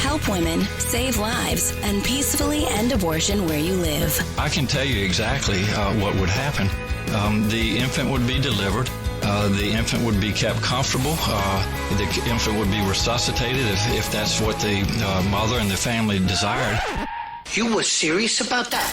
help women, save lives, and peacefully end abortion where you live. I can tell you exactly what would happen. The infant would be delivered. The infant would be kept comfortable. The infant would be resuscitated if that's what the mother and the family desired. You were serious about that?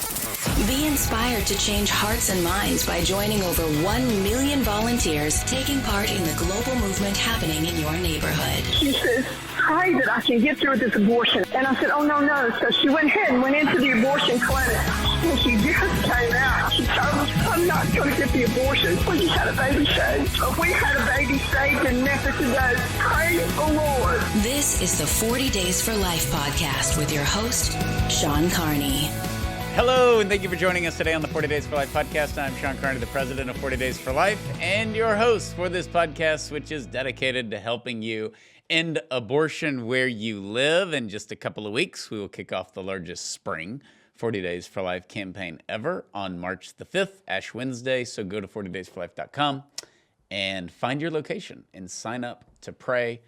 Be inspired to change hearts and minds by joining over 1 million volunteers taking part in the global movement happening in your neighborhood. She says, pray that I can get through this abortion. And I said, oh, no. So she went ahead and went into the abortion clinic. When she just came out, she told us, I'm not going to get the abortion. We just had a baby saved. We had a baby saved in Memphis today. Praise the Lord. This is the 40 Days for Life podcast with your host, Sean Carney. Hello, and thank you for joining us today on the 40 Days for Life podcast. I'm Sean Carney, the president of 40 Days for Life, and your host for this podcast, which is dedicated to helping you end abortion where you live. In just a couple of weeks, we will kick off the largest spring 40 Days for Life campaign ever on March the 5th, Ash Wednesday. So go to 40daysforlife.com and find your location and sign up to pray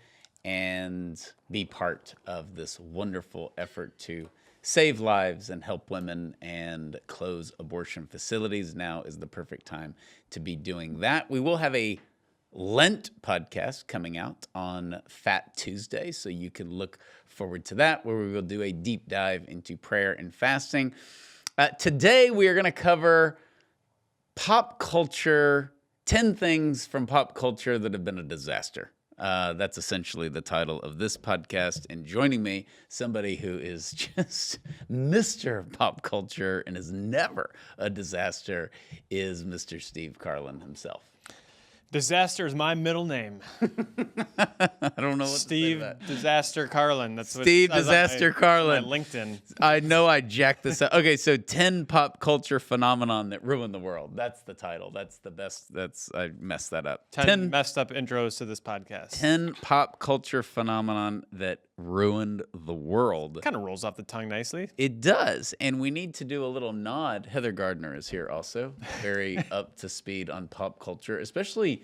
and be part of this wonderful effort to save lives and help women and close abortion facilities. Now is the perfect time to be doing that. We will have a Lent podcast coming out on Fat Tuesday, so you can look forward to that, where we will do a deep dive into prayer and fasting. Today, we are going to cover pop culture, 10 things from pop culture that have been a disaster. That's essentially the title of this podcast. And joining me, somebody who is just Mr. Pop Culture and is never a disaster, is Mr. Steve Carlin himself. Disaster is my middle name. I don't know what Steve to say to that. Disaster Carlin. That's what Steve Disaster Carlin. My LinkedIn. I know I jacked this up. Okay, so 10 pop culture phenomenon that ruined the world. That's the title. That's the best. I messed that up. 10 messed up intros to this podcast. 10 pop culture phenomenon that ruined the world. Kind of rolls off the tongue nicely. It does. And we need to do a little nod. Heather Gardner is here also. Very up to speed on pop culture, especially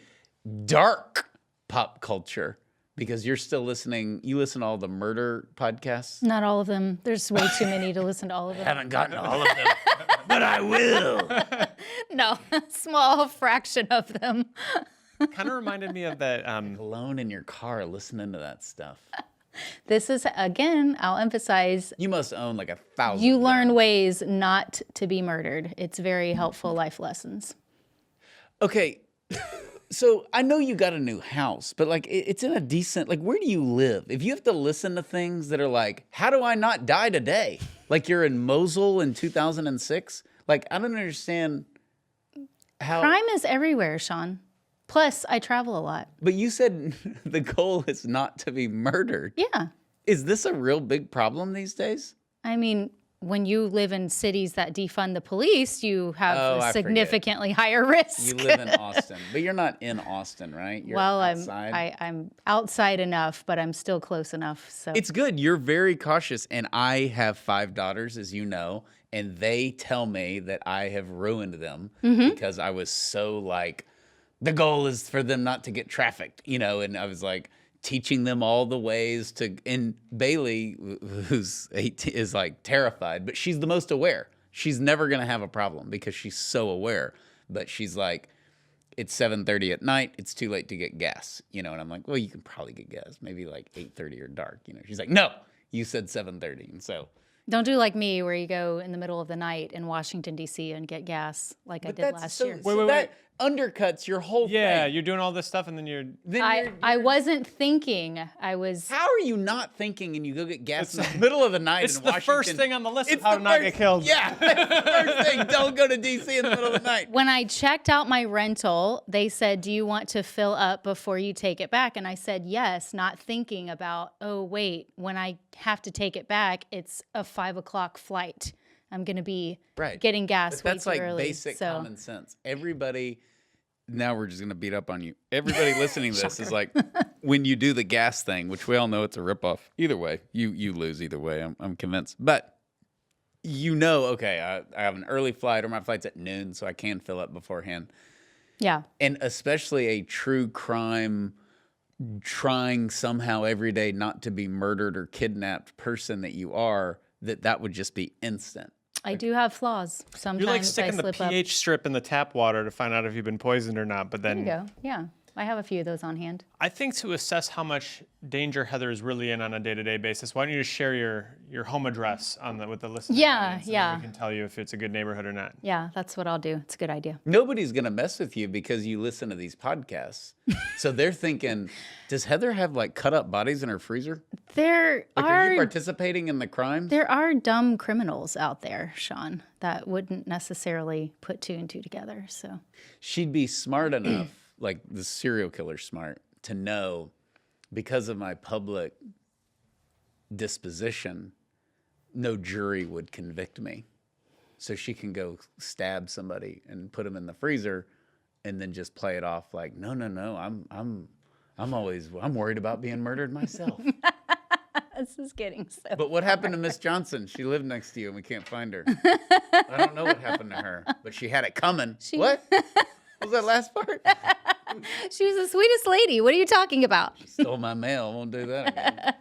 dark pop culture, because you're still listening. You listen to all the murder podcasts? Not all of them. There's way too many to listen to all of them. Haven't gotten all of them, but I will. No, a small fraction of them. Kind of reminded me of that. Alone in your car listening to that stuff. This is, again, I'll emphasize. You must own like 1,000. You learn ways not to be murdered. It's very helpful life lessons. Okay. So I know you got a new house, but like it's in a decent, like where do you live? If you have to listen to things that are like, how do I not die today? Like you're in Mosul in 2006. Like I don't understand how. Crime is everywhere, Sean. Plus, I travel a lot. But you said the goal is not to be murdered. Yeah. Is this a real big problem these days? I mean, when you live in cities that defund the police, you have a significantly higher risk. You live in Austin, but you're not in Austin, right? You're outside. I'm outside enough, but I'm still close enough. So it's good. You're very cautious, and I have 5 daughters, as you know, and they tell me that I have ruined them because I was so like, the goal is for them not to get trafficked, you know, and I was like, teaching them all the ways to, and Bailey, who's 18, is like terrified, but she's the most aware. She's never going to have a problem because she's so aware. But she's like, it's 7:30 at night. It's too late to get gas, you know? And I'm like, well, you can probably get gas, maybe like 8:30 or dark, you know? She's like, no, you said 7:30. And so. Don't do like me where you go in the middle of the night in Washington, D.C. and get gas like I did last year. Wait. Undercuts your whole thing. Yeah, you're doing all this stuff and then you're... I wasn't thinking. I was... How are you not thinking and you go get gas in the middle of the night in Washington? It's the first thing on the list of how to not get killed. Yeah, first thing. Don't go to D.C. in the middle of the night. When I checked out my rental, they said, do you want to fill up before you take it back? And I said yes, not thinking about, oh, wait, when I have to take it back, it's a 5 o'clock flight. I'm going to be getting gas but that's way too like early. Basic common sense. Everybody, now we're just going to beat up on you. Everybody listening to this is like, when you do the gas thing, which we all know it's a ripoff. Either way, you lose either way, I'm convinced. But you know, okay, I have an early flight or my flight's at noon, so I can fill up beforehand. Yeah. And especially a true crime trying somehow every day not to be murdered or kidnapped person that you are, that would just be instant. I do have flaws. Sometimes You're like I sticking the slip up. pH strip in the tap water to find out if you've been poisoned or not. But There then you go. Yeah, I have a few of those on hand. I think to assess how much danger Heather is really in on a day-to-day basis, why don't you just share your home address with the listener? Yeah, audience, and then yeah. we can tell you if it's a good neighborhood or not. Yeah, that's what I'll do. It's a good idea. Nobody's going to mess with you because you listen to these podcasts. So they're thinking, does Heather have like cut up bodies in her freezer? There Are you are participating in the crimes? there are dumb criminals out there, Sean, that wouldn't necessarily put two and two together. So She'd be smart enough, like the serial killer smart, to know because of my public disposition, no jury would convict me. So she can go stab somebody and put them in the freezer and then just play it off like, no, I'm worried about being murdered myself. this is getting so. But what happened to Miss Johnson? She lived next to you and we can't find her. I don't know what happened to her, but she had it coming. What? What was that last part? She was the sweetest lady. What are you talking about? Stole my mail. Won't do that again.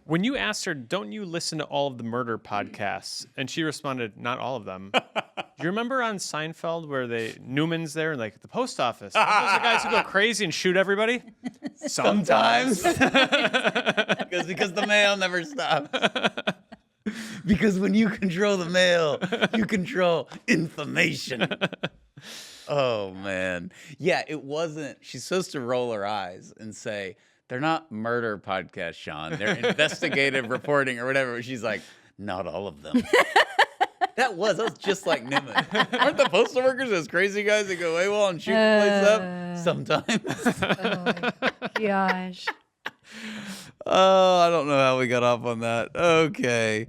When you asked her, don't you listen to all of the murder podcasts? And she responded, not all of them. Do you remember on Seinfeld where Newman's there and like the post office? Those are the guys who go crazy and shoot everybody? Sometimes. because the mail never stops. Because when you control the mail, you control information. Oh, man. Yeah, it wasn't. She's supposed to roll her eyes and say, they're not murder podcasts, Sean. They're investigative reporting or whatever. She's like, not all of them. That was just like Newman. Aren't the postal workers those crazy guys that go AWOL and shoot the place up? Sometimes. Oh my gosh. Oh, I don't know how we got off on that. Okay.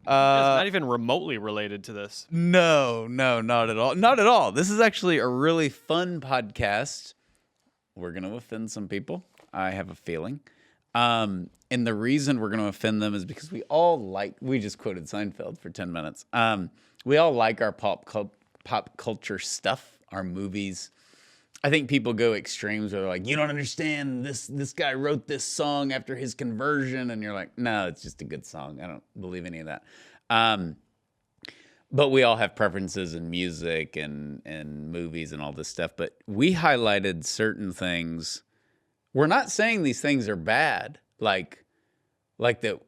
It's not even remotely related to this. No, not at all. Not at all. This is actually a really fun podcast. We're going to offend some people, I have a feeling. And the reason we're going to offend them is because we just quoted Seinfeld for 10 minutes. We all like our pop culture stuff, our movies. I think people go extremes where they're like, you don't understand, this guy wrote this song after his conversion. And you're like, no, it's just a good song. I don't believe any of that. But we all have preferences in music and movies and all this stuff. But we highlighted certain things. We're not saying these things are bad, like that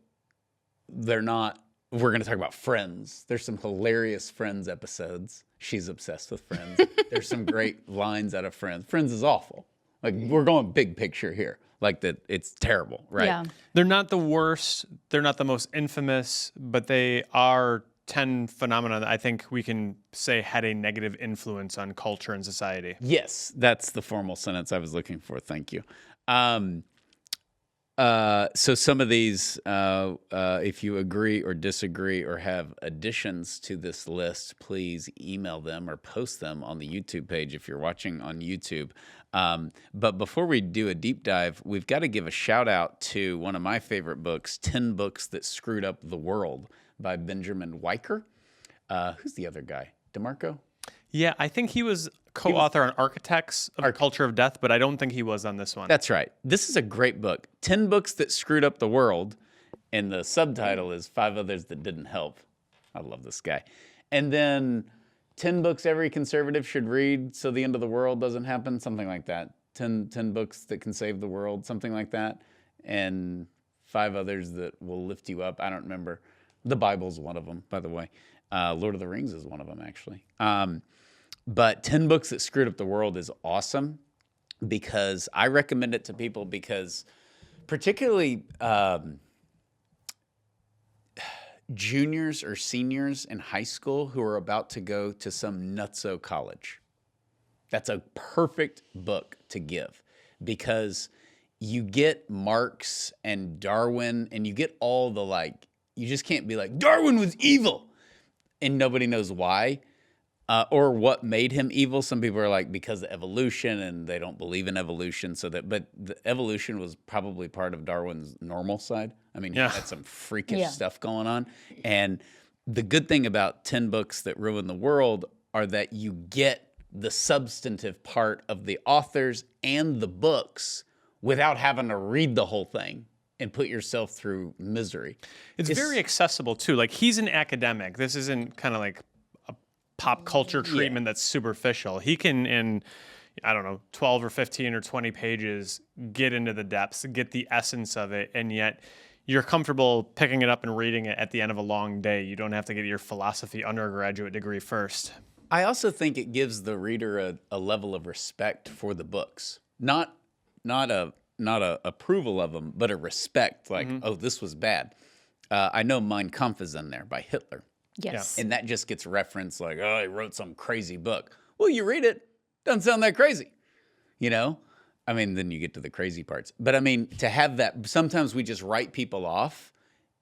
they're not. We're going to talk about Friends. There's some hilarious Friends episodes. She's obsessed with Friends. There's some great lines out of Friends. Friends is awful. Like, we're going big picture here. Like, that it's terrible, right? Yeah. They're not the worst. They're not the most infamous, but they are 10 phenomena that I think we can say had a negative influence on culture and society. Yes, that's the formal sentence I was looking for. Thank you. So some of these, if you agree or disagree or have additions to this list, please email them or post them on the YouTube page if you're watching on YouTube. But before we do a deep dive, we've got to give a shout out to one of my favorite books, 10 Books That Screwed Up the World by Benjamin Weicker. Who's the other guy? DeMarco? Yeah, I think he was co-author on Architects of the Culture of Death, but I don't think he was on this one. That's right. This is a great book. 10 Books That Screwed Up the World. And the subtitle is 5 Others That Didn't Help. I love this guy. And then 10 books every conservative should read so the end of the world doesn't happen. Something like that. 10 books that can save the world. Something like that. And 5 others that will lift you up. I don't remember. The Bible's one of them, by the way. Lord of the Rings is one of them, actually. But 10 Books That Screwed Up the World is awesome because I recommend it to people because particularly juniors or seniors in high school who are about to go to some nutso college. That's a perfect book to give because you get Marx and Darwin and you get all the you just can't be like, Darwin was evil and nobody knows why. Or what made him evil. Some people are like, because of evolution, and they don't believe in evolution. But the evolution was probably part of Darwin's normal side. I mean, he had some freakish stuff going on. And the good thing about 10 Books That Ruin the World are that you get the substantive part of the authors and the books without having to read the whole thing and put yourself through misery. It's very accessible too. Like, he's an academic. This isn't kind of like a pop culture treatment that's superficial. He can, in, I don't know, 12 or 15 or 20 pages, get into the depths, get the essence of it, and yet you're comfortable picking it up and reading it at the end of a long day. You don't have to get your philosophy undergraduate degree first. I also think it gives the reader a level of respect for the books. Not a approval of them, but a respect, like, oh, this was bad. I know Mein Kampf is in there by Hitler. Yes. And that just gets referenced like, oh, he wrote some crazy book. Well, you read it, doesn't sound that crazy, you know? I mean, then you get to the crazy parts. But I mean, to have that, sometimes we just write people off,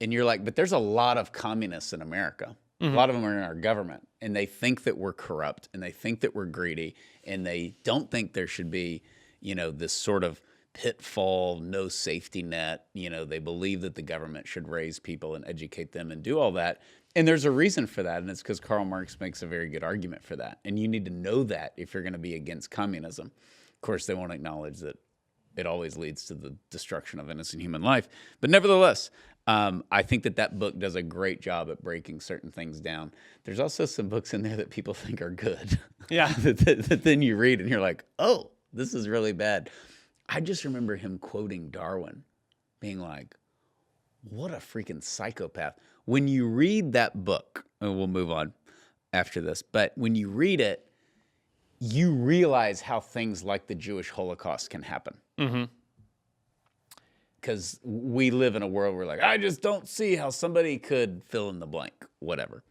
and you're like, but there's a lot of communists in America. A lot of them are in our government, and they think that we're corrupt, and they think that we're greedy, and they don't think there should be, you know, this sort of pitfall, no safety net. You know, they believe that the government should raise people and educate them and do all that. And there's a reason for that, and it's because Karl Marx makes a very good argument for that. And you need to know that if you're going to be against communism. Of course, they won't acknowledge that it always leads to the destruction of innocent human life. But nevertheless, I think that book does a great job at breaking certain things down. There's also some books in there that people think are good. Yeah. that then you read and you're like, oh, this is really bad. I just remember him quoting Darwin, being like, what a freaking psychopath. When you read that book, and we'll move on after this, but when you read it, you realize how things like the Jewish Holocaust can happen. Because we live in a world where, like, I just don't see how somebody could fill in the blank, whatever.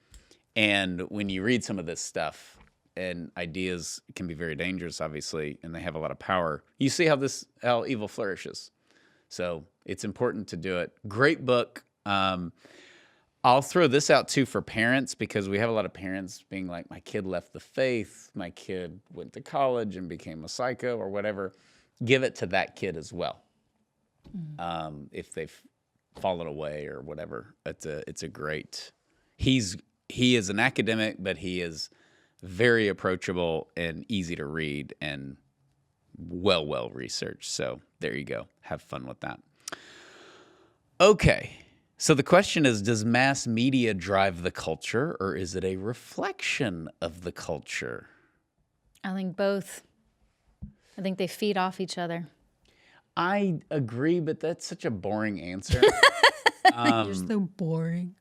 And when you read some of this stuff, and ideas can be very dangerous, obviously, and they have a lot of power, you see how evil flourishes. So it's important to do it. Great book. I'll throw this out too for parents, because we have a lot of parents being like, my kid left the faith, my kid went to college and became a psycho or whatever. Give it to that kid as well. If they've fallen away or whatever. It's a great, he is an academic, but he is very approachable and easy to read and well researched. So there you go. Have fun with that. Okay. So the question is, does mass media drive the culture, or is it a reflection of the culture? I think both. I think they feed off each other. I agree, but that's such a boring answer. You're so boring.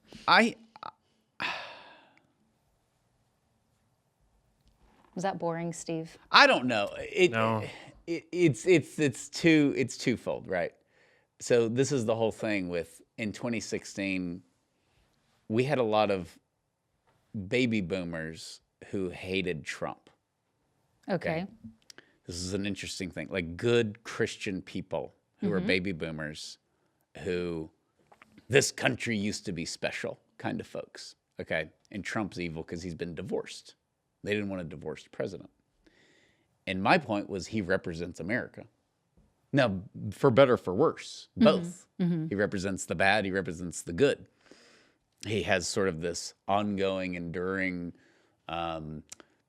Was that boring, Steve? I don't know. No. It's twofold, right? So this is the whole thing with, in 2016, we had a lot of baby boomers who hated Trump. Okay. This is an interesting thing. Like, good Christian people who are baby boomers who, this country used to be special kind of folks. Okay. And Trump's evil because he's been divorced. They didn't want a divorced president. And my point was, he represents America. Now, for better or for worse, both. He represents the bad, he represents the good. He has sort of this ongoing, enduring,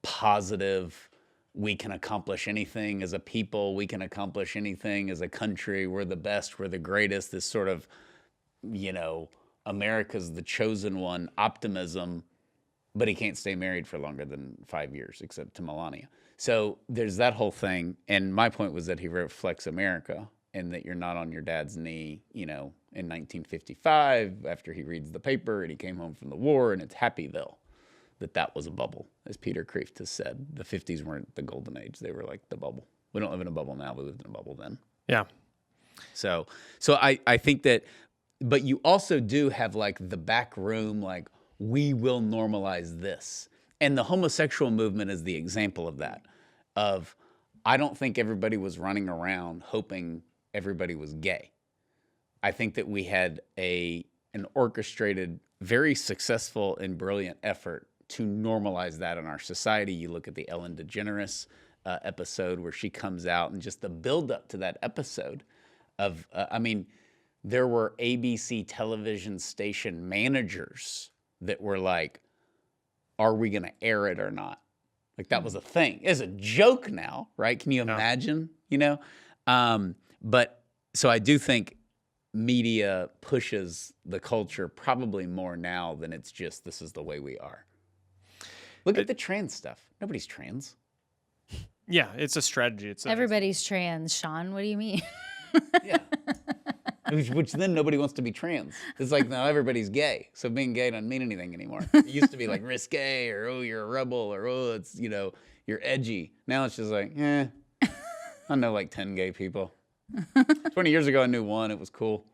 positive, we can accomplish anything as a people, we can accomplish anything as a country, we're the best, we're the greatest, this sort of, you know, America's the chosen one optimism, but he can't stay married for longer than 5 years, except to Melania. So there's that whole thing. And my point was that he reflects America, and that you're not on your dad's knee, you know, in 1955 after he reads the paper and he came home from the war and it's Happyville, that was a bubble. As Peter Kreeft has said, the 50s weren't the golden age. They were like the bubble. We don't live in a bubble now. We lived in a bubble then. Yeah. So I think that, but you also do have like the back room, like, we will normalize this. And the homosexual movement is the example of that. I don't think everybody was running around hoping everybody was gay. I think that we had an orchestrated, very successful and brilliant effort to normalize that in our society. You look at the Ellen DeGeneres episode where she comes out, and just the buildup to that episode of, there were ABC television station managers that were like, are we going to air it or not? Like, that was a thing. It's a joke now, right? Can you imagine, you know? But so I do think media pushes the culture probably more now than it's just this is the way we are. Look at the trans stuff. Nobody's trans. Yeah, it's a strategy. Everybody's trans, Sean. What do you mean? Yeah. Which then nobody wants to be trans. It's like now everybody's gay. So being gay doesn't mean anything anymore. It used to be like risque or, oh, you're a rebel or, oh, it's, you're edgy. Now it's just like, I know like 10 gay people. 20 years ago, I knew one. It was cool.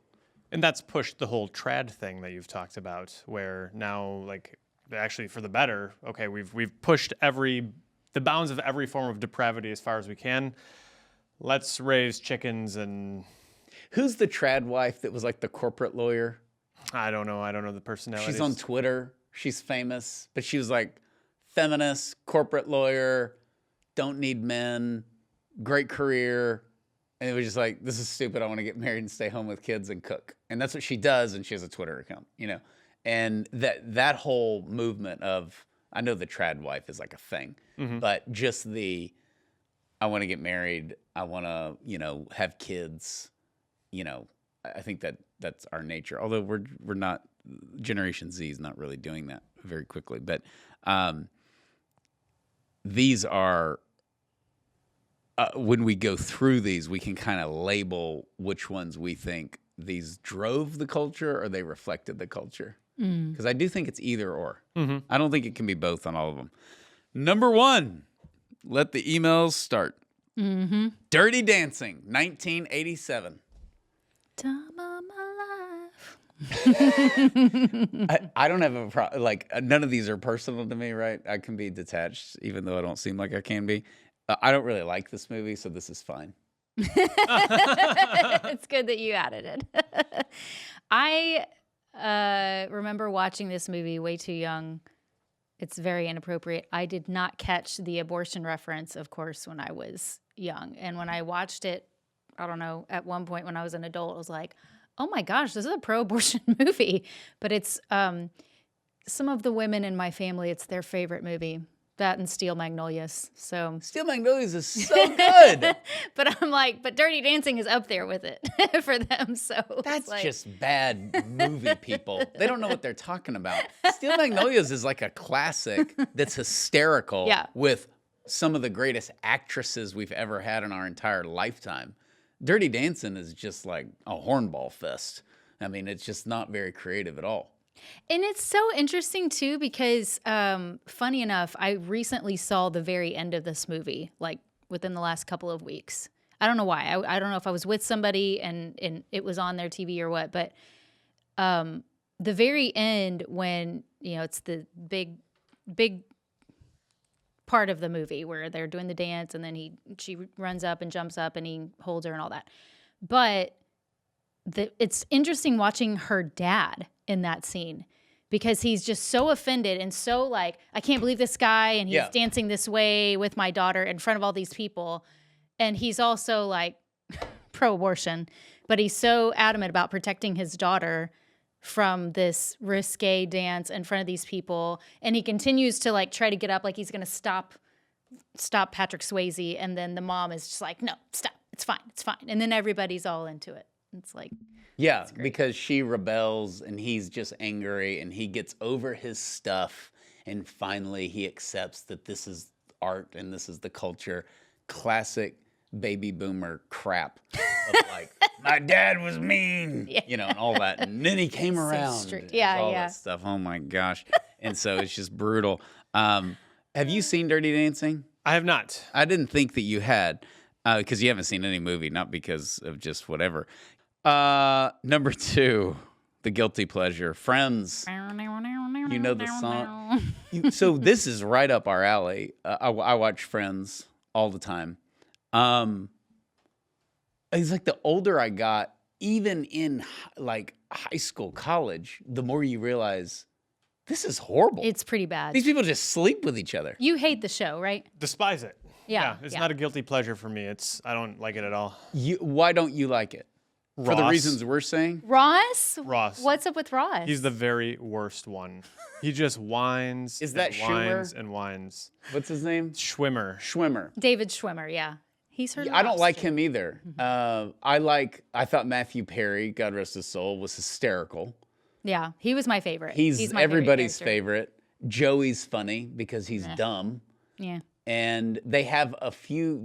And that's pushed the whole trad thing that you've talked about, where now, like, actually for the better, okay, we've pushed the bounds of every form of depravity as far as we can. Let's raise chickens and... Who's the trad wife that was like the corporate lawyer? I don't know the personality. She's on Twitter. She's famous, but she was like feminist, corporate lawyer, don't need men, great career. And it was just like, this is stupid. I want to get married and stay home with kids and cook. And that's what she does. And she has a Twitter account, And that whole movement of, I know the trad wife is like a thing, but just I want to get married. I want to, have kids. I think that's our nature. Although we're not, Generation Z is not really doing that very quickly. But these are, when we go through these, we can kind of label which ones we think these drove the culture or they reflected the culture. Because I do think it's either or. I don't think it can be both on all of them. Number 1, let the emails start. Dirty Dancing, 1987. Time of my life. I don't have a problem. Like, none of these are personal to me, right? I can be detached, even though I don't seem like I can be. I don't really like this movie, so this is fine. It's good that you added it. I remember watching this movie way too young. It's very inappropriate. I did not catch the abortion reference, of course, when I was young. And when I watched it, I don't know, at one point when I was an adult, I was like, oh my gosh, this is a pro-abortion movie. But it's some of the women in my family, it's their favorite movie. That and Steel Magnolias. So Steel Magnolias is so good. But I'm like, but Dirty Dancing is up there with it for them. So that's like, just bad movie people. They don't know what they're talking about. Steel Magnolias is like a classic that's hysterical with some of the greatest actresses we've ever had in our entire lifetime. Dirty Dancing is just like a hornball fest. I mean, it's just not very creative at all. And it's so interesting, too, because funny enough, I recently saw the very end of this movie, like within the last couple of weeks. I don't know why. I don't know if I was with somebody and it was on their TV or what, but the very end when, it's the big part of the movie where they're doing the dance and then she runs up and jumps up and he holds her and all that. But it's interesting watching her dad in that scene because he's just so offended and so like, I can't believe this guy and he's dancing this way with my daughter in front of all these people. And he's also like pro-abortion, but he's so adamant about protecting his daughter from this risque dance in front of these people. And he continues to like try to get up like he's going to stop Patrick Swayze. And then the mom is just like, no, stop. It's fine. It's fine. And then everybody's all into it. It's like, yeah, because she rebels and he's just angry and he gets over his stuff and finally he accepts that this is art and this is the culture. Classic baby boomer crap of like, my dad was mean, and all that. And then he came around. All that stuff. Oh my gosh. And so it's just brutal. Have you seen Dirty Dancing? I have not. I didn't think that you had because you haven't seen any movie, not because of just whatever. Number 2, the guilty pleasure, Friends. You know the song. So this is right up our alley. I watch Friends all the time. It's like the older I got, even in like high school, college, the more you realize this is horrible. It's pretty bad. These people just sleep with each other. You hate the show, right? Despise it. Yeah. It's not a guilty pleasure for me. I don't like it at all. Why don't you like it? For the reasons we're saying? Ross? What's up with Ross? He's the very worst one. He just whines. Is that and whines Schumer? and whines. What's his name? Schwimmer. Schwimmer. David Schwimmer, yeah. He's her. I don't like lobster. him either. I thought Matthew Perry, God rest his soul, was hysterical. Yeah, he was my favorite. He's my everybody's favorite. Joey's funny because he's dumb. Yeah. And they have a few.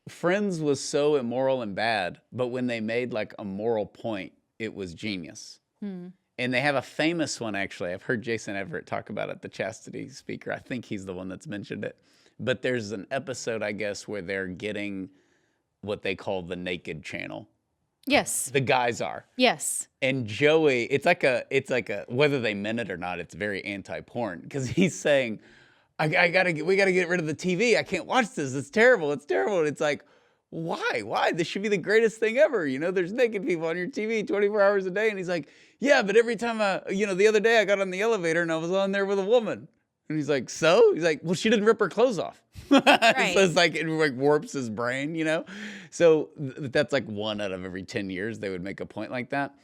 Friends was so immoral and bad, but when they made like a moral point, it was genius. And they have a famous one, actually. I've heard Jason Everett talk about it, the chastity speaker. I think he's the one that's mentioned it. But there's an episode, I guess, where they're getting what they call the naked channel. Yes. The guys are. Yes. And Joey, it's like a, whether they meant it or not, it's very anti-porn. Because he's saying, we gotta get rid of the TV. I can't watch this. It's terrible. It's terrible. And it's like, why? This should be the greatest thing ever. You know, there's naked people on your TV 24 hours a day. And he's like, yeah, but every time the other day I got on the elevator and I was on there with a woman. And he's like, so? He's like, well, she didn't rip her clothes off. Right. So it's like, it like warps his brain, you know? So that's like 1 out of every 10 years they would make a point like that.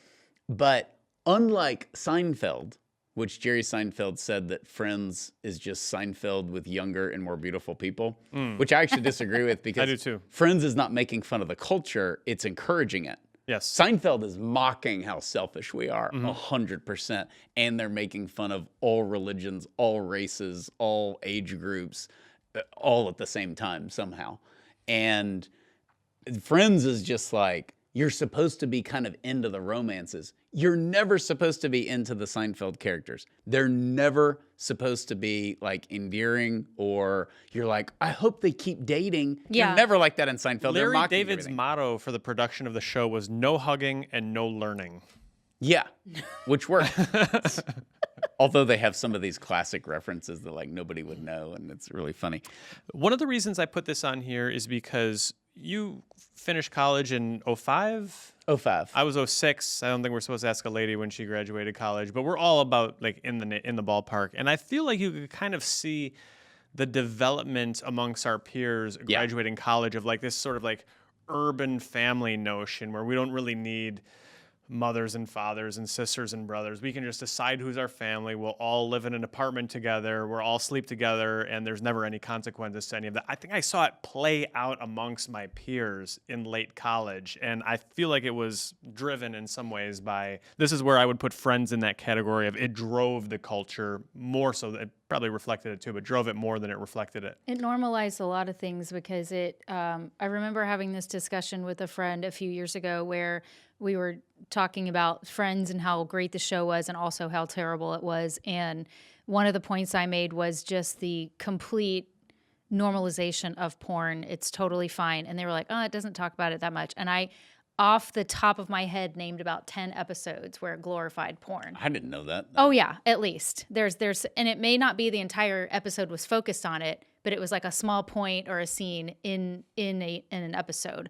But unlike Seinfeld, which Jerry Seinfeld said that Friends is just Seinfeld with younger and more beautiful people, which I actually disagree with because I do too. Friends is not making fun of the culture, it's encouraging it. Yes. Seinfeld is mocking how selfish we are, 100%. And they're making fun of all religions, all races, all age groups, all at the same time somehow. And Friends is just like, you're supposed to be kind of into the romances. You're never supposed to be into the Seinfeld characters. They're never supposed to be like endearing or you're like, I hope they keep dating. Yeah. You're never like that in Seinfeld. They're Larry mocking David's everything. motto for the production of the show was no hugging and no learning. Yeah, which worked. Although they have some of these classic references that like nobody would know, and it's really funny. One of the reasons I put this on here is because you finished college in 05? 05. I was 06. I don't think we're supposed to ask a lady when she graduated college, but we're all about like in the ballpark. And I feel like you could kind of see the development amongst our peers graduating college of like this sort of like urban family notion where we don't really need mothers and fathers and sisters and brothers. We can just decide who's our family. We'll all live in an apartment together. We'll all sleep together, and there's never any consequences to any of that. I think I saw it play out amongst my peers in late college, and I feel like it was driven in some ways by, this is where I would put Friends in that category of it drove the culture more so. It probably reflected it too, but drove it more than it reflected it. It normalized a lot of things because I remember having this discussion with a friend a few years ago where we were talking about Friends and how great the show was and also how terrible it was. And one of the points I made was just the complete normalization of porn. It's totally fine. And they were like, oh, it doesn't talk about it that much. And I, off the top of my head, named about 10 episodes where it glorified porn. I didn't know that. Oh yeah, at least there's, and it may not be the entire episode was focused on it, but it was like a small point or a scene in an episode.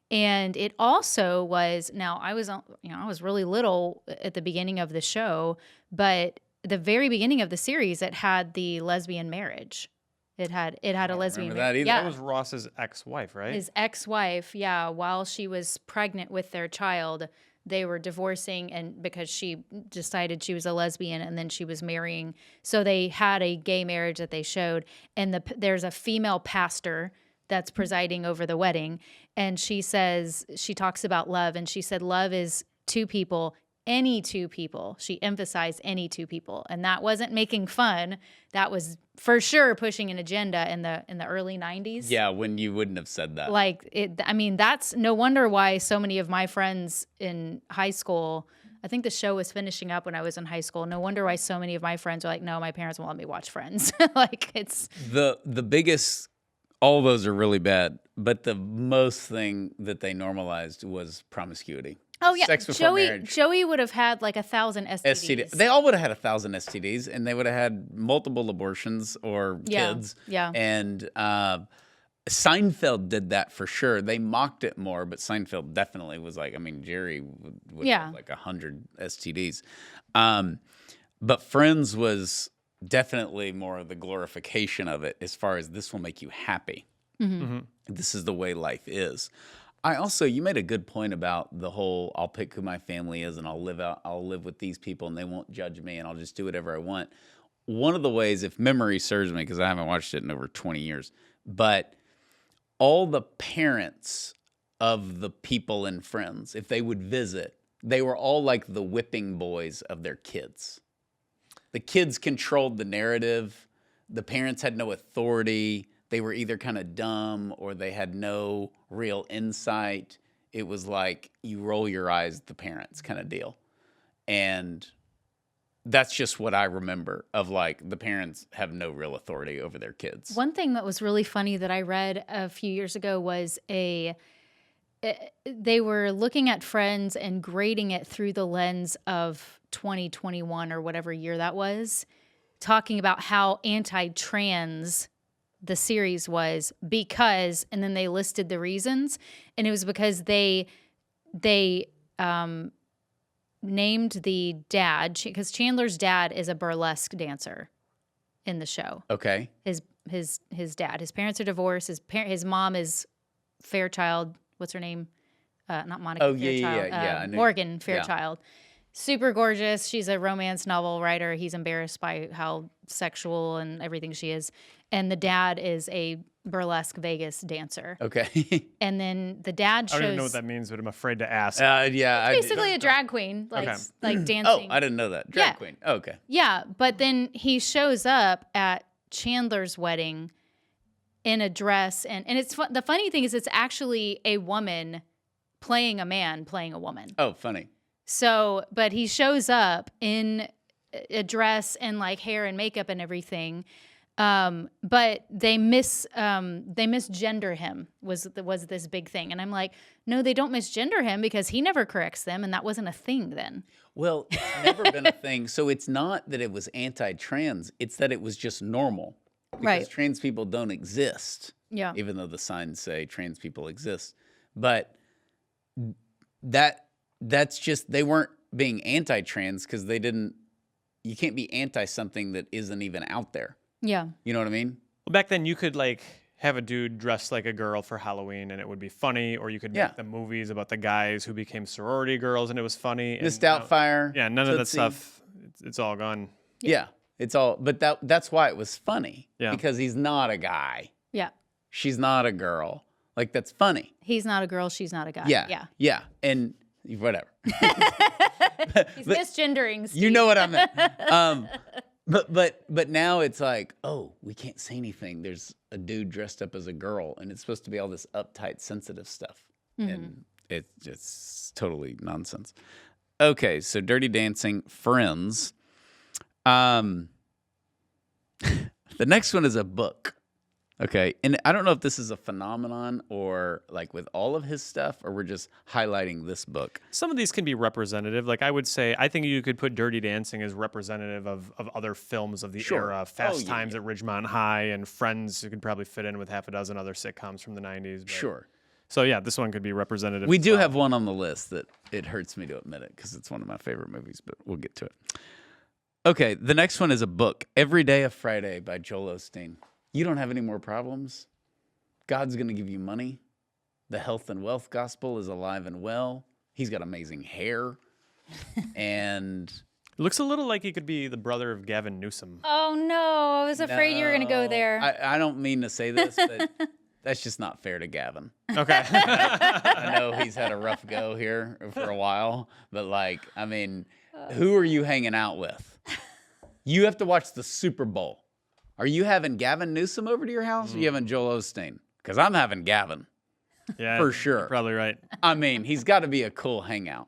And it also was, now I was really little at the beginning of the show, but the very beginning of the series, it had the lesbian marriage. It had a lesbian remember that marriage. either. Yeah. That was Ross's ex-wife, right? His ex-wife, yeah, while she was pregnant with their child, they were divorcing and because she decided she was a lesbian and then she was marrying. So they had a gay marriage that they showed. And there's a female pastor that's presiding over the wedding. And she talks about love. And she said, love is two people, any two people. She emphasized any two people. And that wasn't making fun. That was for sure pushing an agenda in the early 90s. Yeah, when you wouldn't have said that. Like, that's no wonder why so many of my friends in high school, I think the show was finishing up when I was in high school. No wonder why so many of my friends are like, no, my parents won't let me watch Friends. Like, it's... The biggest, all those are really bad, but the most thing that they normalized was promiscuity. Oh, yeah. Sex before marriage. Joey would have had like 1,000 STDs. STD. They all would have had 1,000 STDs, and they would have had multiple abortions or kids. Yeah. And Seinfeld did that for sure. They mocked it more, but Seinfeld definitely was like, I mean, Jerry would have like 100 STDs. But Friends was definitely more of the glorification of it as far as this will make you happy. Mm-hmm. This is the way life is. You made a good point about the whole I'll pick who my family is and I'll live with these people and they won't judge me and I'll just do whatever I want. One of the ways, if memory serves me, because I haven't watched it in over 20 years, but all the parents of the people in Friends, if they would visit, they were all like the whipping boys of their kids. The kids controlled the narrative. The parents had no authority. They were either kind of dumb or they had no real insight. It was like you roll your eyes at the parents kind of deal. And that's just what I remember of like the parents have no real authority over their kids. One thing that was really funny that I read a few years ago was they were looking at Friends and grading it through the lens of 2021 or whatever year that was, talking about how anti-trans the series was because, and then they listed the reasons, and it was because they named the dad, because Chandler's dad is a burlesque dancer in the show. Okay. His dad. His parents are divorced. His mom is Fairchild. What's her name? Not Monica Fairchild. I knew. Morgan Fairchild. Super gorgeous. She's a romance novel writer. He's embarrassed by how sexual and everything she is. And the dad is a burlesque Vegas dancer. Okay. And then the dad shows... I don't even know what that means, but I'm afraid to ask. Yeah. Basically a drag queen, like dancing. Oh, I didn't know that. Drag queen. Oh, okay. Yeah, but then he shows up at Chandler's wedding in a dress. And it's the funny thing is it's actually a woman playing a man playing a woman. Oh, funny. So, but he shows up in a dress and like hair and makeup and everything. But they misgender him was this big thing. And I'm like, no, they don't misgender him because he never corrects them. And that wasn't a thing then. Well, it's never been a thing. So it's not that it was anti-trans. It's that it was just normal. Because Right. trans people don't exist. Yeah. Even though the signs say trans people exist. But that's just, they weren't being anti-trans because you can't be anti something that isn't even out there. Yeah. You know what I mean? Well, back then you could like have a dude dressed like a girl for Halloween and it would be funny, or you could make the movies about the guys who became sorority girls and it was funny. Miss Doubtfire. Yeah, none of that Tootsie. stuff. It's all gone. Yeah. It's all, but that's why it was funny. Yeah. Because he's not a guy. Yeah. She's not a girl. Like, that's funny. He's not a girl. She's not a guy. Yeah. Yeah. Yeah. And whatever. He's misgendering. Steve. You know what I meant. But now it's like, oh, we can't say anything. There's a dude dressed up as a girl, and it's supposed to be all this uptight, sensitive stuff. Mm-hmm. And it's just totally nonsense. Okay, so Dirty Dancing, Friends. The next one is a book. Okay, and I don't know if this is a phenomenon or like with all of his stuff, or we're just highlighting this book. Some of these can be representative. Like I would say, I think you could put Dirty Dancing as representative of other films of the era. Fast Times at Ridgemont High and Friends. You could probably fit in with half a dozen other sitcoms from the 90s. But. Sure. So yeah, this one could be representative. We do have one on the list that it hurts me to admit it because it's one of my favorite movies, but we'll get to it. Okay, the next one is a book, Every Day of Friday by Joel Osteen. You don't have any more problems. God's going to give you money. The health and wealth gospel is alive and well. He's got amazing hair. And it looks a little like he could be the brother of Gavin Newsom. Oh, no. I was afraid you were going to go there. I don't mean to say this, but that's just not fair to Gavin. Okay. I know he's had a rough go here for a while, but like, I mean, who are you hanging out with? You have to watch the Super Bowl. Are you having Gavin Newsom over to your house, or are you having Joel Osteen? Because I'm having Gavin. Yeah, for sure. You're probably right. I mean, he's got to be a cool hangout.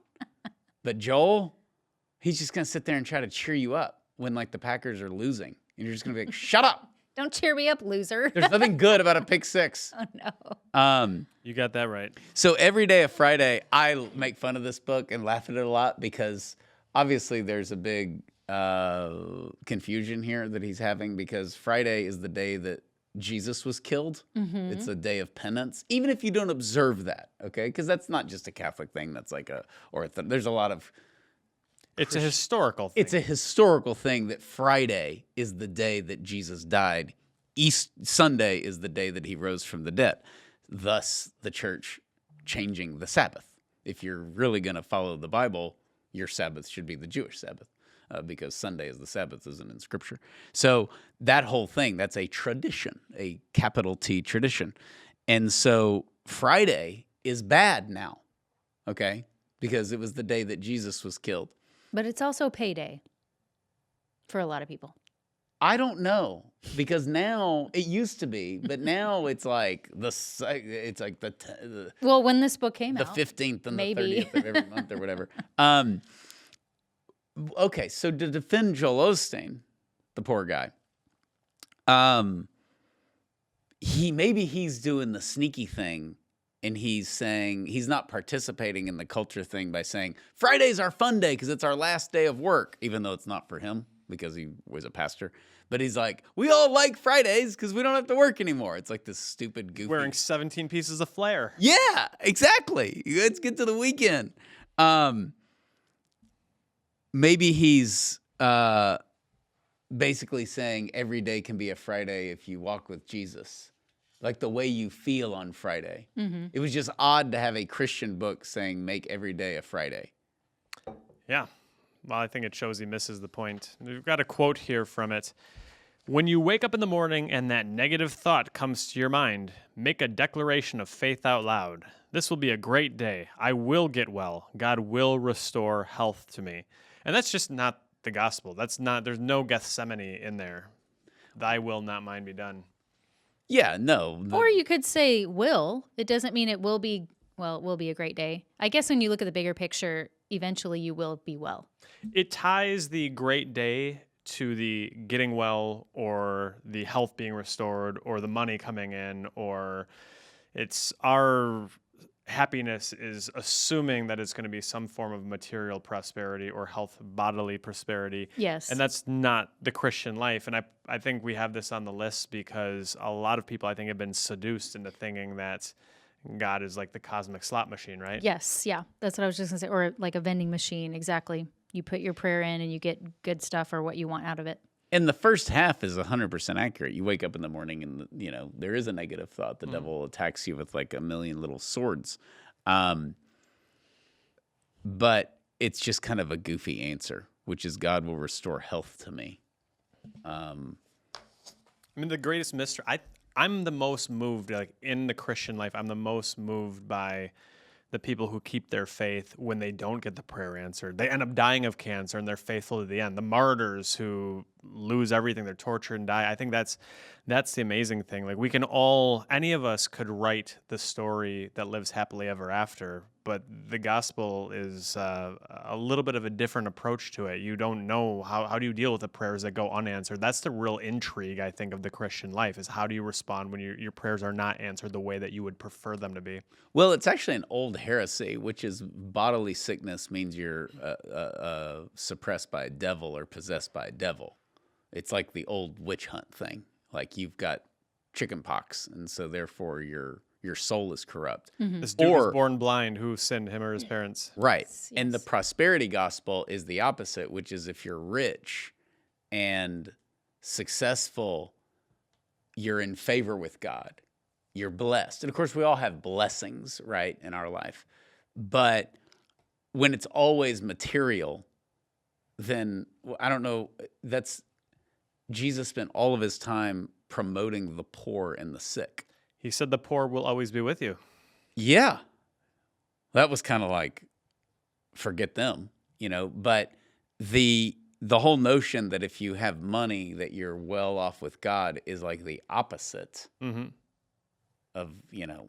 But Joel, he's just going to sit there and try to cheer you up when like the Packers are losing. And you're just going to be like, shut up. Don't cheer me up, loser. There's nothing good about a pick six. Oh, no. You got that right. So Every Day of Friday, I make fun of this book and laugh at it a lot because obviously there's a big confusion here that he's having because Friday is the day that Jesus was killed. Mm-hmm. It's a day of penance, even if you don't observe that, okay? Because that's not just a Catholic thing. That's like there's a lot of... It's a historical thing. It's a historical thing that Friday is the day that Jesus died. Sunday is the day that he rose from the dead. Thus, the church changing the Sabbath. If you're really going to follow the Bible, your Sabbath should be the Jewish Sabbath. Because Sunday is the Sabbath, isn't in Scripture. So that whole thing, that's a tradition, a capital T tradition. And so Friday is bad now, okay? Because it was the day that Jesus was killed. But it's also payday for a lot of people. I don't know, because now it used to be, but now it's like the Well, when this book came out, 15th and maybe. the 30th of every month or whatever. Okay, so to defend Joel Osteen, the poor guy, he's doing the sneaky thing, and he's saying he's not participating in the culture thing by saying Friday's our fun day because it's our last day of work, even though it's not for him because he was a pastor. But he's like, we all like Fridays because we don't have to work anymore. It's like this stupid goofy. Wearing 17 pieces of flair. Yeah, exactly. Let's get to the weekend. Maybe he's basically saying every day can be a Friday if you walk with Jesus, like the way you feel on Friday. Mm-hmm. It was just odd to have a Christian book saying make every day a Friday. Yeah. Well, I think it shows he misses the point. We've got a quote here from it. When you wake up in the morning and that negative thought comes to your mind, make a declaration of faith out loud. This will be a great day. I will get well. God will restore health to me. And that's just not the gospel. There's no Gethsemane in there. Thy will, not mine, be done. Yeah, no. Or you could say will. It doesn't mean it will be, well, it will be a great day. I guess when you look at the bigger picture, eventually you will be well. It ties the great day to the getting well or the health being restored or the money coming in, or it's our happiness is assuming that it's going to be some form of material prosperity or health bodily prosperity. Yes. And that's not the Christian life. And I think we have this on the list because a lot of people, I think, have been seduced into thinking that God is like the cosmic slot machine, right? Yes, yeah. That's what I was just going to say. Or like a vending machine, exactly. You put your prayer in and you get good stuff or what you want out of it. And the first half is 100% accurate. You wake up in the morning and, there is a negative thought. The devil attacks you with like a million little swords. But it's just kind of a goofy answer, which is God will restore health to me. I mean, the greatest mystery, I'm the most moved, like in the Christian life, I'm the most moved by the people who keep their faith when they don't get the prayer answered. They end up dying of cancer and they're faithful to the end. The martyrs who lose everything, they're tortured and die. I think that's the amazing thing. Like we can all, any of us could write the story that lives happily ever after, but the gospel is a little bit of a different approach to it. You don't know how do you deal with the prayers that go unanswered. That's the real intrigue, I think, of the Christian life is how do you respond when your prayers are not answered the way that you would prefer them to be. Well, it's actually an old heresy, which is bodily sickness means you're suppressed by a devil or possessed by a devil. It's like the old witch hunt thing. Like you've got chicken pox, and so therefore your soul is corrupt. Mm-hmm. This dude was born blind. Who sinned, him or his parents? Right. Yes. And the prosperity gospel is the opposite, which is if you're rich and successful, you're in favor with God. You're blessed. And of course, we all have blessings, right, in our life. But when it's always material, then I don't know, Jesus spent all of his time promoting the poor and the sick. He said the poor will always be with you. Yeah. That was kind of like, forget them, but the whole notion that if you have money that you're well off with God is like the opposite of, The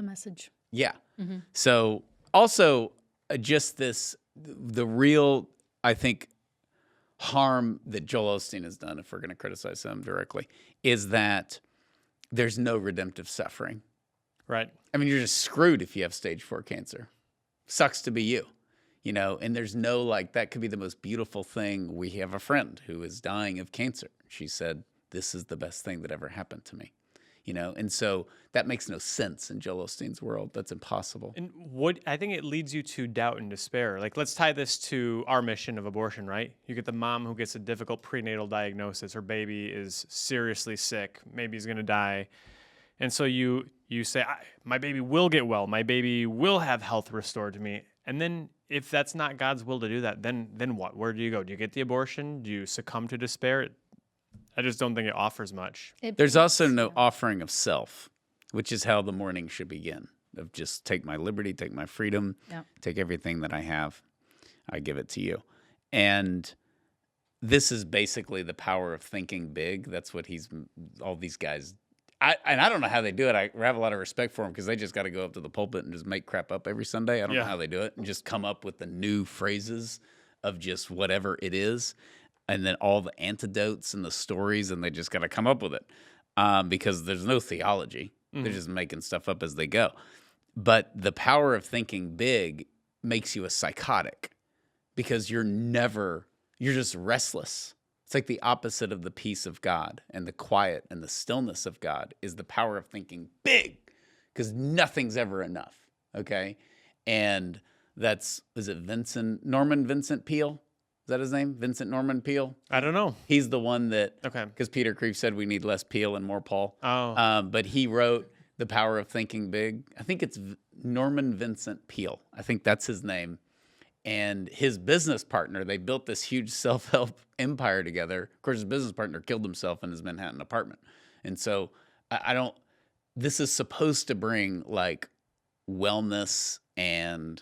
message. Yeah. Mm-hmm. So also just the real, I think, harm that Joel Osteen has done, if we're going to criticize him directly, is that there's no redemptive suffering. Right. I mean, you're just screwed if you have stage 4 cancer. Sucks to be you, and there's no that could be the most beautiful thing. We have a friend who is dying of cancer. She said, this is the best thing that ever happened to me. And so that makes no sense in Joel Osteen's world. That's impossible. And I think it leads you to doubt and despair. Like, let's tie this to our mission of abortion, right? You get the mom who gets a difficult prenatal diagnosis. Her baby is seriously sick. Maybe he's going to die. And so you say, my baby will get well. My baby will have health restored to me. And then if that's not God's will to do that, then what? Where do you go? Do you get the abortion? Do you succumb to despair? I just don't think it offers much. There's also no offering of self, which is how the morning should begin. Of just take my liberty, take my freedom, take everything that I have, I give it to you. And this is basically the power of thinking big. That's what all these guys, and I don't know how they do it. I have a lot of respect for them because they just got to go up to the pulpit and just make crap up every Sunday. I don't know how they do it, and just come up with the new phrases of just whatever it is, and then all the antidotes and the stories, and they just got to come up with it because there's no theology. They're just making stuff up as they go. But the power of thinking big makes you a psychotic because you're just restless. It's like the opposite of the peace of God, and the quiet and the stillness of God is the power of thinking big because nothing's ever enough. Okay. And is it Norman Vincent Peale? Is that his name? Vincent Norman Peale? I don't know. He's the one that, Okay. Because Peter Kreeft said we need less Peale and more Paul. Oh. But he wrote The Power of Thinking Big. I think it's Norman Vincent Peale. I think that's his name. And his business partner, they built this huge self-help empire together. Of course, his business partner killed himself in his Manhattan apartment. And so this is supposed to bring like wellness and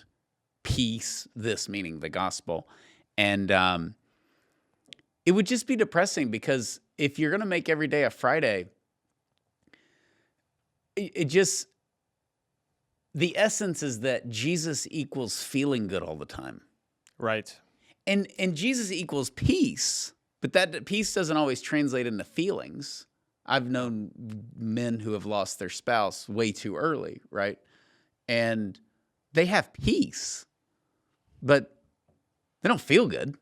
peace, this meaning the gospel. And it would just be depressing because if you're going to make every day a Friday, the essence is that Jesus equals feeling good all the time. Right. And Jesus equals peace, but that peace doesn't always translate into feelings. I've known men who have lost their spouse way too early, right? And they have peace, but they don't feel good.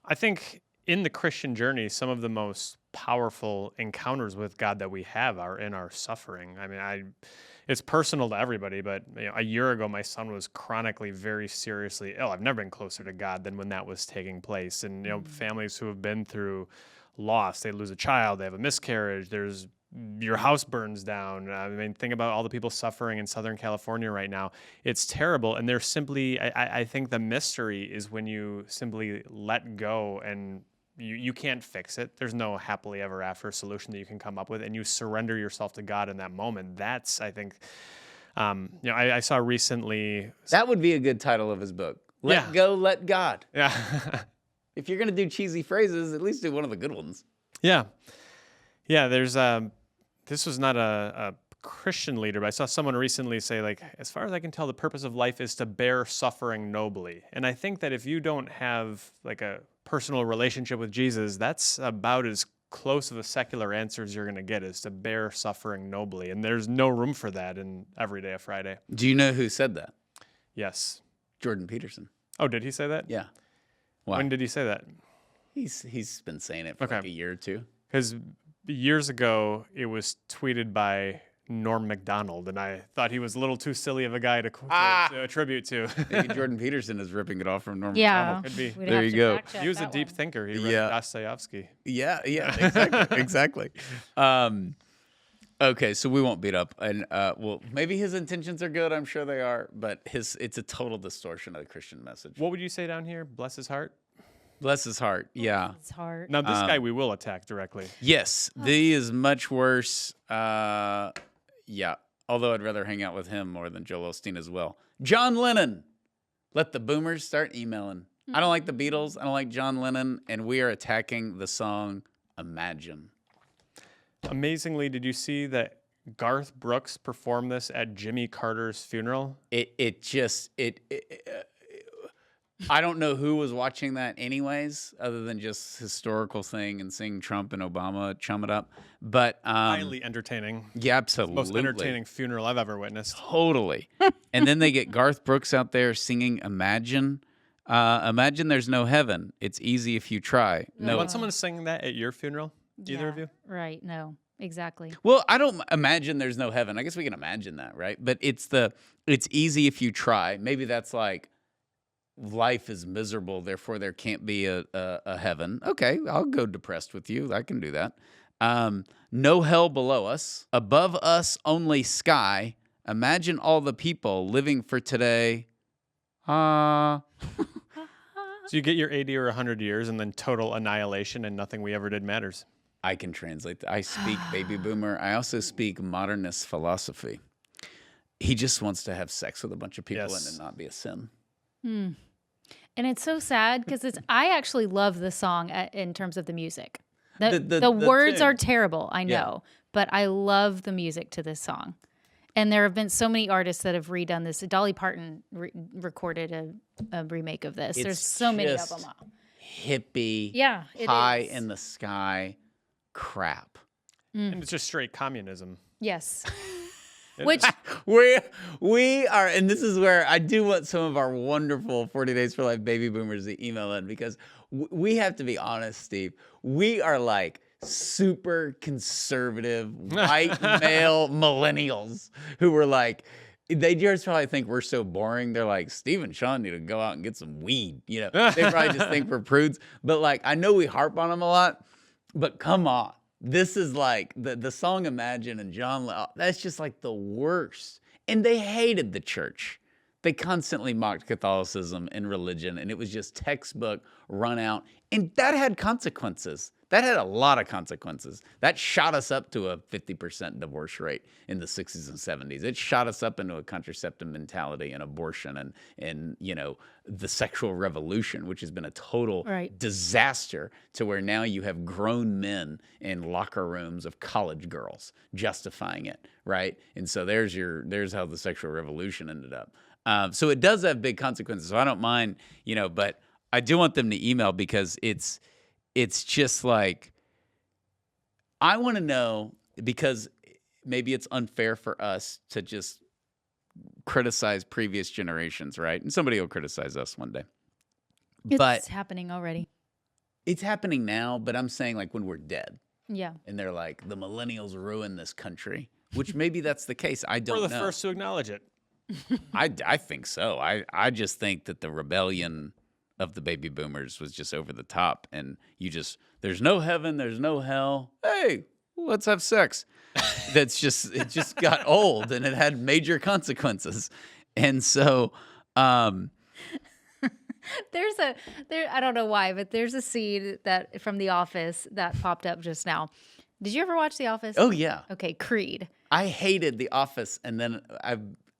I think in the Christian journey, some of the most powerful encounters with God that we have are in our suffering. I mean, it's personal to everybody, but a year ago, my son was chronically, very seriously ill. I've never been closer to God than when that was taking place. And families who have been through loss, they lose a child, they have a miscarriage, your house burns down. I mean, think about all the people suffering in Southern California right now. It's terrible. And there's simply, I think the mystery is when you simply let go and you can't fix it. There's no happily ever after solution that you can come up with, and you surrender yourself to God in that moment. That's, I think, I saw recently. That would be a good title of his book. Let go, let God. Yeah. If you're going to do cheesy phrases, at least do one of the good ones. Yeah. Yeah, there's this was not a Christian leader, but I saw someone recently say, like, as far as I can tell, the purpose of life is to bear suffering nobly. And I think that if you don't have like a personal relationship with Jesus, that's about as close of a secular answer as you're going to get, is to bear suffering nobly. And there's no room for that in Every Day of Friday. Do you know who said that? Yes. Jordan Peterson. Oh, did he say that? Yeah. Why? When did he say that? He's been saying it for like a year or two. Because years ago, it was tweeted by Norm Macdonald, and I thought he was a little too silly of a guy to attribute to. Maybe Jordan Peterson is ripping it off from Norm Yeah. Macdonald. Could be. There you go. He was a deep thinker. He read Dostoevsky. Yeah, exactly. Okay, so we won't beat up, and well, maybe his intentions are good. I'm sure they are, but it's a total distortion of the Christian message. What would you say down here? Bless his heart. Bless his heart. Yeah. It's hard. Now this guy we will attack directly. Yes, the is much worse. Yeah. Although I'd rather hang out with him more than Joel Osteen as well. John Lennon. Let the boomers start emailing. I don't like the Beatles. I don't like John Lennon, and we are attacking the song Imagine. Amazingly, did you see that Garth Brooks performed this at Jimmy Carter's funeral? I don't know who was watching that anyways, other than just historical thing and seeing Trump and Obama chum it up. But Highly entertaining. Yeah, absolutely. Most entertaining funeral I've ever witnessed. Totally. And then they get Garth Brooks out there singing Imagine. Imagine there's no heaven. It's easy if you try. You want someone to sing that at your funeral? Either of you? Right. No, exactly. Well, I don't imagine there's no heaven. I guess we can imagine that, right? But it's easy if you try. Maybe that's like, life is miserable, therefore there can't be a heaven. Okay, I'll go depressed with you. I can do that. No hell below us. Above us, only sky. Imagine all the people living for today. So you get your 80 or 100 years and then total annihilation and nothing we ever did matters. I can translate that. I speak baby boomer. I also speak modernist philosophy. He just wants to have sex with a bunch of people and it not be a sin. And it's so sad because I actually love the song in terms of the music. The words are terrible, I know, but I love the music to this song. And there have been so many artists that have redone this. Dolly Parton recorded a remake of this. There's so many of them. Hippie, high in the sky crap. And it's just straight communism. Yes. Which we are, and this is where I do want some of our wonderful 40 Days for Life baby boomers to email in, because we have to be honest, Steve. We are like super conservative white male millennials who were like, they just probably think we're so boring. They're like, Steve and Sean need to go out and get some weed. You know, they probably just think we're prudes. But like, I know we harp on them a lot, but come on. This is like the song Imagine and John, that's just like the worst. And they hated the church. They constantly mocked Catholicism and religion, and it was just textbook run out. And that had consequences. That had a lot of consequences. That shot us up to a 50% divorce rate in the 60s and 70s. It shot us up into a contraceptive mentality and abortion and you know, the sexual revolution, which has been a total disaster, to where now you have grown men in locker rooms of college girls justifying it, right? And so there's how the sexual revolution ended up. So it does have big consequences. So I don't mind, you know, but I do want them to email, because it's just like, I want to know, because maybe it's unfair for us to just criticize previous generations, right? And somebody will criticize us one day. It's happening already. It's happening now, but I'm saying like when we're dead. Yeah. And they're like, the millennials ruined this country, which maybe that's the case. I don't know. We're the first to acknowledge it. I think so. I just think that the rebellion of the baby boomers was just over the top, and there's no heaven, there's no hell. Hey, let's have sex. It just got old, and it had major consequences. And so, I don't know why, but there's a scene that from The Office that popped up just now. Did you ever watch The Office? Oh yeah. Okay, Creed. I hated The Office, and then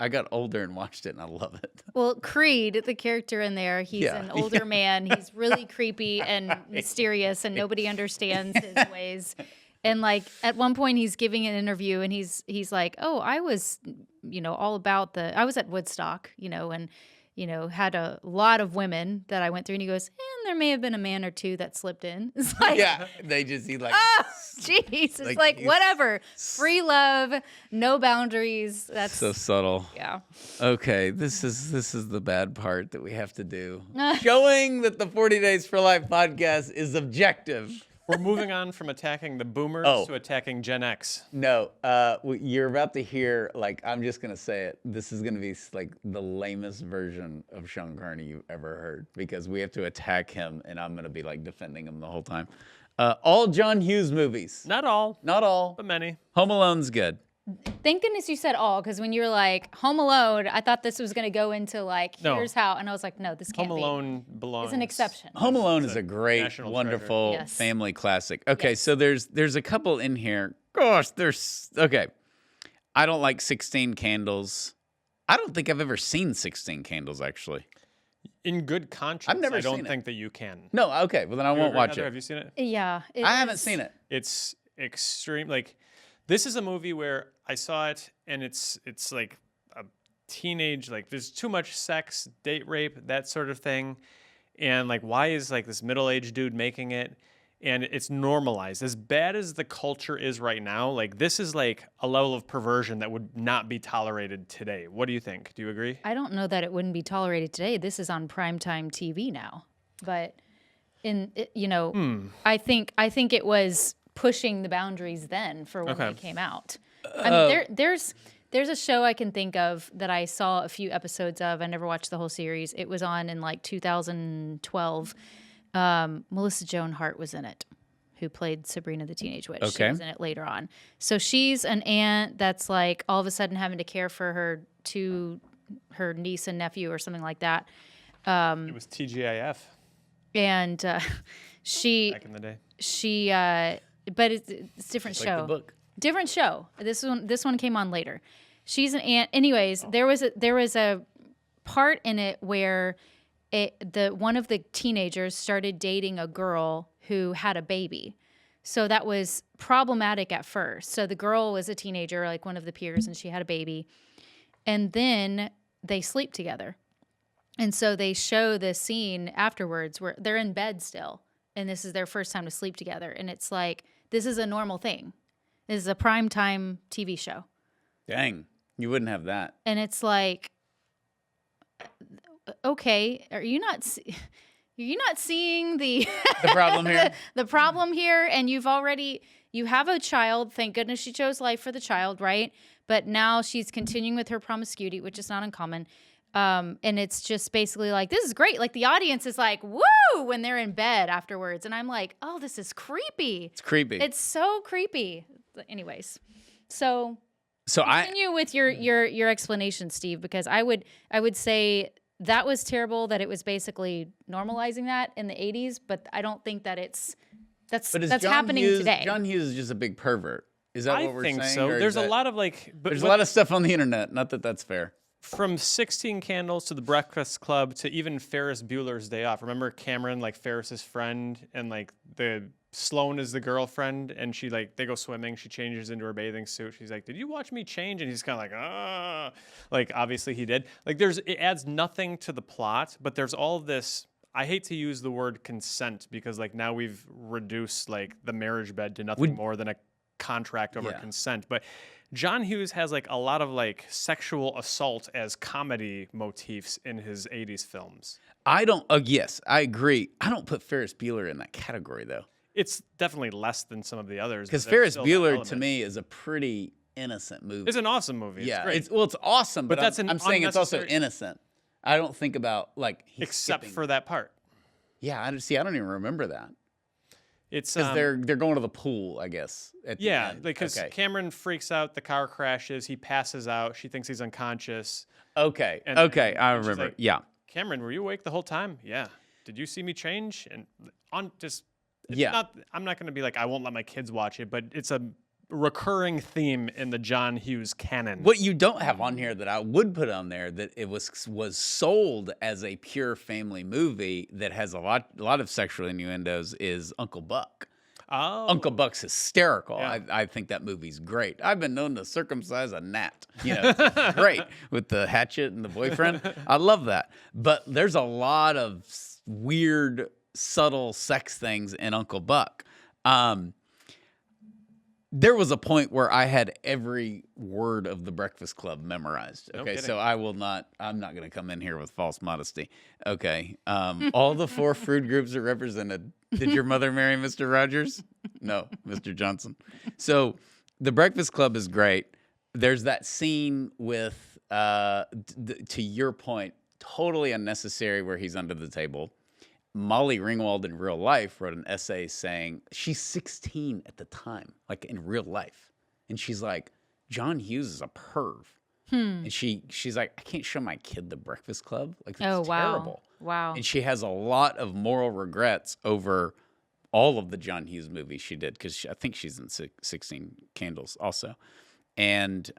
I got older and watched it, and I love it. Well, Creed, the character in there, he's an older man. He's really creepy and mysterious, and nobody understands his ways. And like at one point, he's giving an interview, and he's like, "Oh, I was, all about I was at Woodstock, and." Had a lot of women that I went through. And he goes, and there may have been a man or two that slipped in. It's like, he like, oh, jeez. It's like whatever. Free love, no boundaries. That's so subtle. Yeah. Okay, this is the bad part that we have to do. Showing that the 40 Days for Life podcast is objective. We're moving on from attacking the boomers to attacking Gen X. No, you're about to hear, like, I'm just going to say it. This is going to be, like, the lamest version of Sean Carney you've ever heard, because we have to attack him, and I'm going to be, like, defending him the whole time. All John Hughes movies. Not all. Not all. But many. Home Alone's good. Thank goodness you said all, because when you were like, Home Alone, I thought this was going to go into, like, here's how, and I was like, no, this can't be. Home Alone belongs. It's an exception. Home Alone is a great, wonderful family classic. Okay, so there's a couple in here. Gosh, okay. I don't like 16 Candles. I don't think I've ever seen 16 Candles, actually. In good conscience, I've never I don't seen think that you can. No, okay, well then I won't watch it. Have you seen it? Yeah. I haven't seen it. It's extreme, like... This is a movie where I saw it, and it's like a teenage, like there's too much sex, date rape, that sort of thing. And like, why is like this middle-aged dude making it? And it's normalized. As bad as the culture is right now, like this is like a level of perversion that would not be tolerated today. What do you think? Do you agree? I don't know that it wouldn't be tolerated today. This is on primetime TV now. But I think it was pushing the boundaries then for when they came out. I mean, there's a show I can think of that I saw a few episodes of. I never watched the whole series. It was on in like 2012. Melissa Joan Hart was in it, who played Sabrina the Teenage Witch. Okay. She was in it later on. So she's an aunt that's like all of a sudden having to care for her niece and nephew or something like that. It was TGIF. And she... Back in the day. but it's different Just show. like the book. Different show. This one came on later. She's an aunt. Anyways, there was a part in it where one of the teenagers started dating a girl who had a baby. So that was problematic at first. So the girl was a teenager, like one of the peers, and she had a baby. And then they sleep together. And so they show this scene afterwards where they're in bed still. And this is their first time to sleep together. And it's like, this is a normal thing. This is a primetime TV show. Dang, you wouldn't have that. And it's like, okay, are you not seeing the problem here? the problem here? And you have a child. Thank goodness she chose life for the child, right? But now she's continuing with her promiscuity, which is not uncommon. And it's just basically like, this is great. Like the audience is like, woo, when they're in bed afterwards. And I'm like, oh, this is creepy. It's creepy. It's so creepy. Anyways, so I continue with your explanation, Steve, because I would say that was terrible that it was basically normalizing that in the 80s, but I don't think that that's happening today. John Hughes is just a big pervert. Is that what we're saying? I think so. There's a lot of like... There's a lot of stuff on the internet. Not that that's fair. From 16 Candles to The Breakfast Club to even Ferris Bueller's Day Off. Remember Cameron, like Ferris's friend, and like Sloane is the girlfriend, and she like they go swimming. She changes into her bathing suit. She's like, "Did you watch me change?" And he's kind of like, "Ah," like obviously he did. Like it adds nothing to the plot, but there's all this. I hate to use the word consent because like now we've reduced like the marriage bed to nothing more than a contract over consent, but. John Hughes has like a lot of like sexual assault as comedy motifs in his 80s films. Yes, I agree. I don't put Ferris Bueller in that category though. It's definitely less than some of the others. Because Ferris Bueller to me is a pretty innocent movie. It's an awesome movie. Yeah, it's great. It's awesome, but I'm saying it's also unnecessary- innocent. I don't think about like except skipping. for that part. Yeah, I don't even remember that. It's because they're going to the pool, I guess. Because Cameron freaks out. The car crashes. He passes out. She thinks he's unconscious. Okay. I remember. Like, yeah. Cameron, were you awake the whole time? Yeah. Did you see me change? And I'm not going to be like I won't let my kids watch it, but it's a recurring theme in the John Hughes canon. What you don't have on here that I would put on there that it was sold as a pure family movie that has a lot of sexual innuendos is Uncle Buck. Oh. Uncle Buck's hysterical. Yeah. I think that movie's great. I've been known to circumcise a gnat. It's great with the hatchet and the boyfriend. I love that. But there's a lot of weird, subtle sex things in Uncle Buck. There was a point where I had every word of The Breakfast Club memorized. Okay, so I'm not going to come in here with false modesty. Okay, all the 4 food groups are represented. Did your mother marry Mr. Rogers? No, Mr. Johnson. So The Breakfast Club is great. There's that scene with, to your point, totally unnecessary where he's under the table. Molly Ringwald in real life wrote an essay saying she's 16 at the time, like in real life. And she's like, John Hughes is a perv. And she's like, I can't show my kid The Breakfast Club. Like, that's terrible. Wow. And she has a lot of moral regrets over all of the John Hughes movies she did, because I think she's in 16 Candles also. And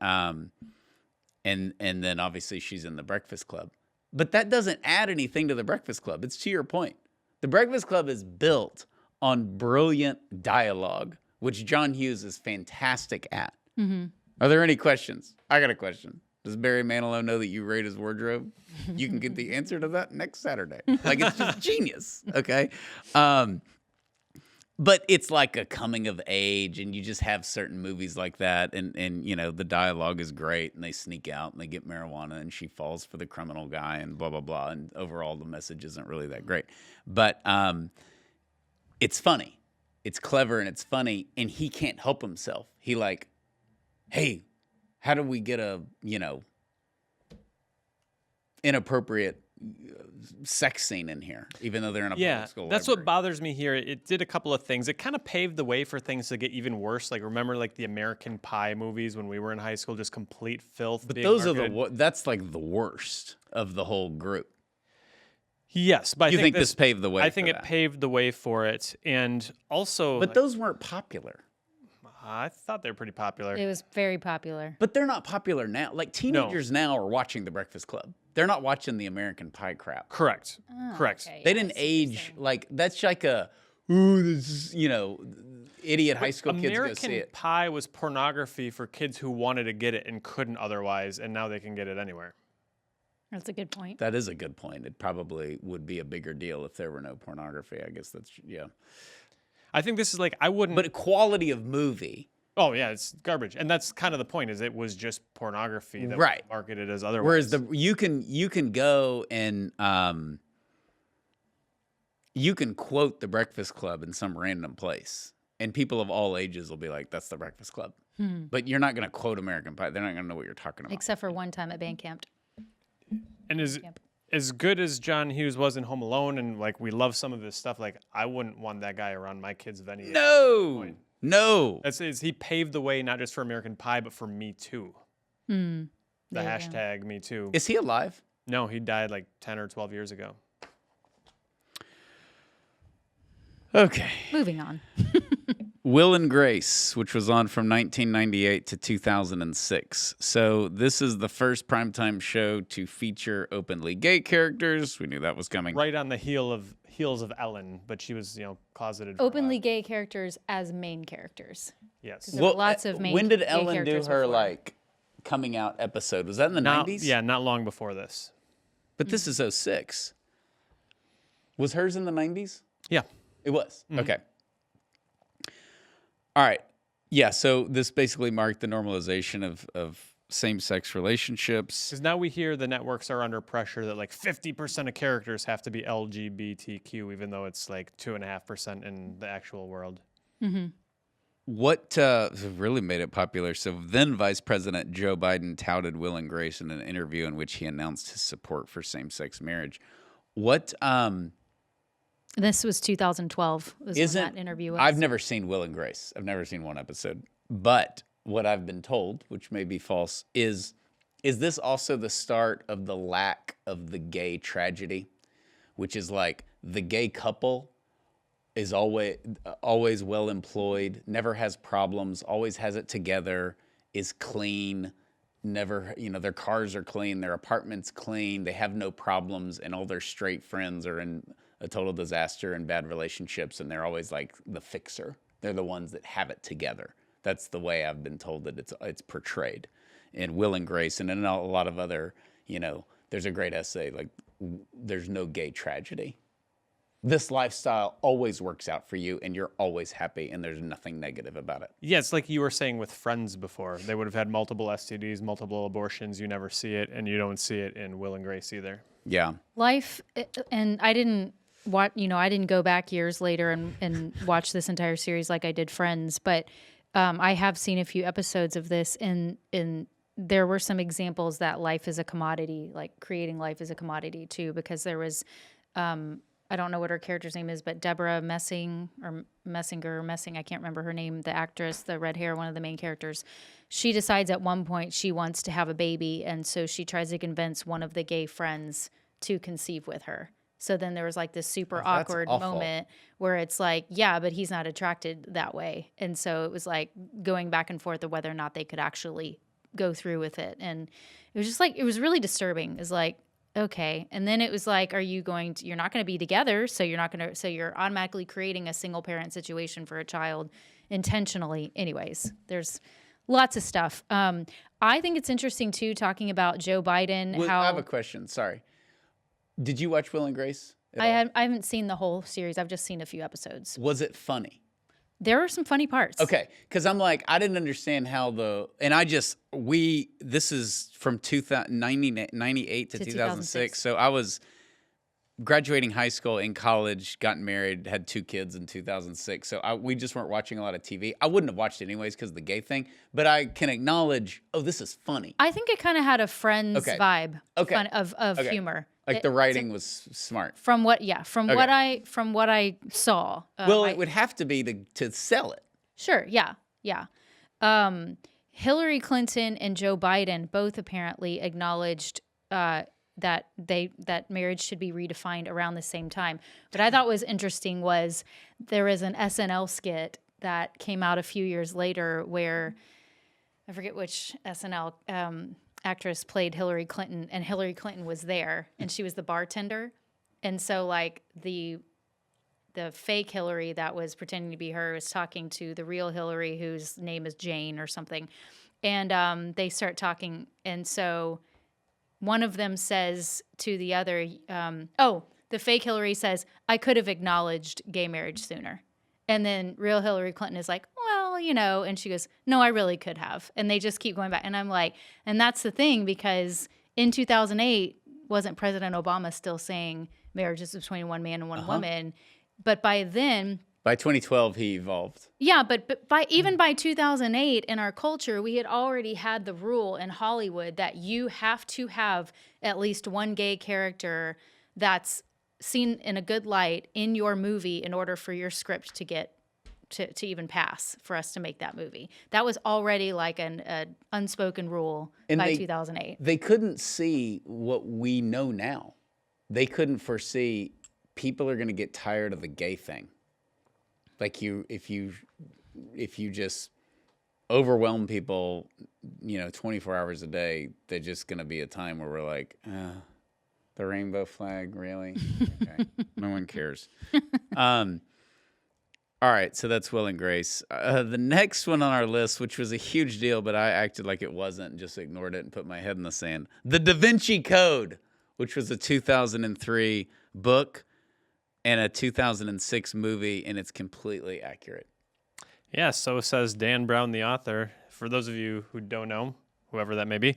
then obviously she's in The Breakfast Club. But that doesn't add anything to The Breakfast Club. It's to your point. The Breakfast Club is built on brilliant dialogue, which John Hughes is fantastic at. Mm-hmm. Are there any questions? I got a question. Does Barry Manilow know that you rate his wardrobe? You can get the answer to that next Saturday. Like, it's just genius, okay? But it's like a coming of age, and you just have certain movies like that, and the dialogue is great, and they sneak out, and they get marijuana, and she falls for the criminal guy, and blah, blah, blah, and overall the message isn't really that great. But it's funny. It's clever, and it's funny, and he can't help himself. He like, hey, how do we get a, inappropriate sex scene in here, even though they're in a public school that's library. what bothers me here. It did a couple of things. It kind of paved the way for things to get even worse. Like, remember like the American Pie movies when we were in high school, just complete filth. But those are that's like the worst of the whole group. Yes, but You think this paved the way? I think for it that? paved the way for it, and also, But those weren't popular. I thought they were pretty popular. It was very popular. But they're not popular now. Like teenagers now are watching The Breakfast Club. They're not watching the American Pie crap. Correct. Correct. Okay, They I didn't see what you're age saying. like that's like a ooh, this is, idiot high school kids go American see it. Pie was pornography for kids who wanted to get it and couldn't otherwise, and now they can get it anywhere. That's a good point. That is a good point. It probably would be a bigger deal if there were no pornography. I guess that's yeah. I think this is like I wouldn't. But quality of movie. Oh yeah, it's garbage, and that's kind of the point. Is it was just pornography that Right. was marketed as otherwise. Whereas you can go and you can quote The Breakfast Club in some random place, and people of all ages will be like, "That's The Breakfast Club." But you're not going to quote American Pie. They're not going to know what you're talking about. Except for one time at band camp. and as good as John Hughes was in Home Alone, and like we love some of his stuff, like I wouldn't want that guy around my kids of any age. No. He paved the way not just for American Pie, but for Me Too. The There you go. hashtag Me Too. Is he alive? No, he died like 10 or 12 years ago. Okay. Moving on. Will and Grace, which was on from 1998 to 2006. So this is the first primetime show to feature openly gay characters. We knew that was coming. Right on the heels of Ellen, but she was, closeted for a Openly while. gay characters as main characters. Yes. There were lots of main when did gay Ellen do characters her before. like coming out episode? Was that in the 90s? Yeah, not long before this. But this is 06. Was hers in the 90s? Yeah. It was. Okay. All right. Yeah, so this basically marked the normalization of same-sex relationships. Because now we hear the networks are under pressure that like 50% of characters have to be LGBTQ, even though it's like 2.5% in the actual world. What really made it popular? So then Vice President Joe Biden touted Will and Grace in an interview in which he announced his support for same-sex marriage. What This was 2012. Was when that interview was. I've never seen Will and Grace. I've never seen one episode. But what I've been told, which may be false, is this also the start of the lack of the gay tragedy, which is like the gay couple is always well employed, never has problems, always has it together, is clean, never, their cars are clean, their apartment's clean, they have no problems, and all their straight friends are in a total disaster and bad relationships, and they're always like the fixer. They're the ones that have it together. That's the way I've been told that it's portrayed in Will and Grace, and in a lot of other, there's a great essay like there's no gay tragedy. This lifestyle always works out for you, and you're always happy, and there's nothing negative about it. Yeah, it's like you were saying with Friends before. They would have had multiple STDs, multiple abortions. You never see it, and you don't see it in Will and Grace either. Yeah. Life, and I didn't watch, I didn't go back years later and watch this entire series like I did Friends, but I have seen a few episodes of this, and there were some examples that life is a commodity, like creating life is a commodity too, because there was, I don't know what her character's name is, but Deborah Messing, I can't remember her name, the actress, the red hair, one of the main characters. She decides at one point she wants to have a baby, and so she tries to convince one of the gay friends to conceive with her. So then there was like this super awkward moment where it's like, yeah, but he's not attracted that way. And so it was like going back and forth of whether or not they could actually go through with it. And it was just like, it was really disturbing. It's like, okay. And then it was like, you're not going to be together. So you're automatically creating a single parent situation for a child intentionally. Anyways, there's lots of stuff. I think it's interesting too, talking about Joe Biden. I have a question. Sorry. Did you watch Will and Grace? I haven't seen the whole series. I've just seen a few episodes. Was it funny? There were some funny parts. Okay, because I'm like, I didn't understand how this is from 98 to 2006. So I was graduating high school, in college, got married, had 2 kids in 2006. So we just weren't watching a lot of TV. I wouldn't have watched it anyways because of the gay thing. But I can acknowledge, this is funny. I think it kind of had a Friends vibe of humor. Like the writing was smart. From what I saw. It would have to be to sell it. Sure. Yeah. Hillary Clinton and Joe Biden both apparently acknowledged that marriage should be redefined around the same time. What I thought was interesting was there was an SNL skit that came out a few years later where I forget which SNL actress played Hillary Clinton, and Hillary Clinton was there, and she was the bartender. And so, like, the fake Hillary that was pretending to be her was talking to the real Hillary, whose name is Jane or something. And they start talking, and so one of them says to the other, the fake Hillary says, I could have acknowledged gay marriage sooner. And then real Hillary Clinton is like, well, and she goes, no, I really could have. And they just keep going back. And I'm like, and that's the thing, because in 2008, wasn't President Obama still saying marriage is between one man and one woman? But by then... By 2012, he evolved. Yeah, but even by 2008, in our culture, we had already had the rule in Hollywood that you have to have at least one gay character that's seen in a good light in your movie in order for your script to get to even pass for us to make that movie. That was already like an unspoken rule by 2008. They couldn't see what we know now. They couldn't foresee people are going to get tired of the gay thing. Like if you just overwhelm people, 24 hours a day, there's just going to be a time where we're like, the rainbow flag, really? Okay, no one cares. All right, so that's Will and Grace. The next one on our list, which was a huge deal, but I acted like it wasn't and just ignored it and put my head in the sand. The Da Vinci Code, which was a 2003 book and a 2006 movie, and it's completely accurate. Yeah, so says Dan Brown, the author. For those of you who don't know, whoever that may be,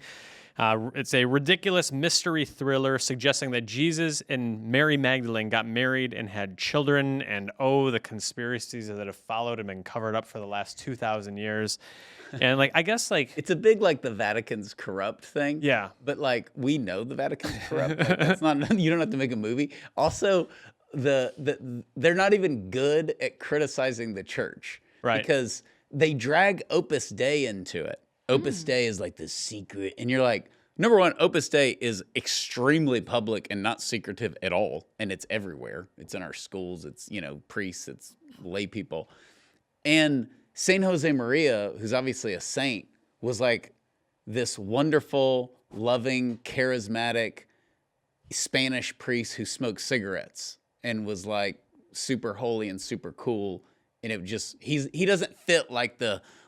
it's a ridiculous mystery thriller suggesting that Jesus and Mary Magdalene got married and had children, and the conspiracies that have followed and been covered up for the last 2,000 years. And I guess it's a big the Vatican's corrupt thing. Yeah. But we know the Vatican's corrupt. It's not, you don't have to make a movie. Also, they're not even good at criticizing the church. Right. Because they drag Opus Dei into it. Opus Dei is the secret. And you're like, number one, Opus Dei is extremely public and not secretive at all. And it's everywhere. It's in our schools. It's, priests. It's lay people. And Saint Jose Maria, who's obviously a saint, was this wonderful, loving, charismatic Spanish priest who smoked cigarettes and was super holy and super cool. And it just, he doesn't fit